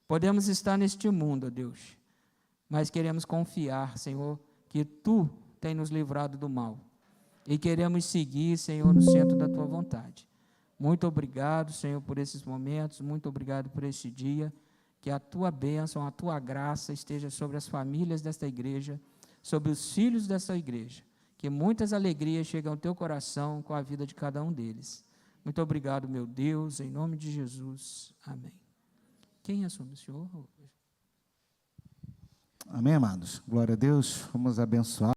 S2: Podemos estar neste mundo, ó Deus, mas queremos confiar, Senhor, que tu tens nos livrado do mal. E queremos seguir, Senhor, no centro da tua vontade. Muito obrigado, Senhor, por esses momentos, muito obrigado por este dia. Que a tua bênção, a tua graça esteja sobre as famílias desta igreja, sobre os filhos desta igreja. Que que muitas alegrias chegam ao teu coração com a vida de cada um deles. Muito obrigado, meu Deus, em nome de Jesus. Amém. Quem assume o Senhor?
S3: Amém, amados? Glória a Deus. Vamos abençoar.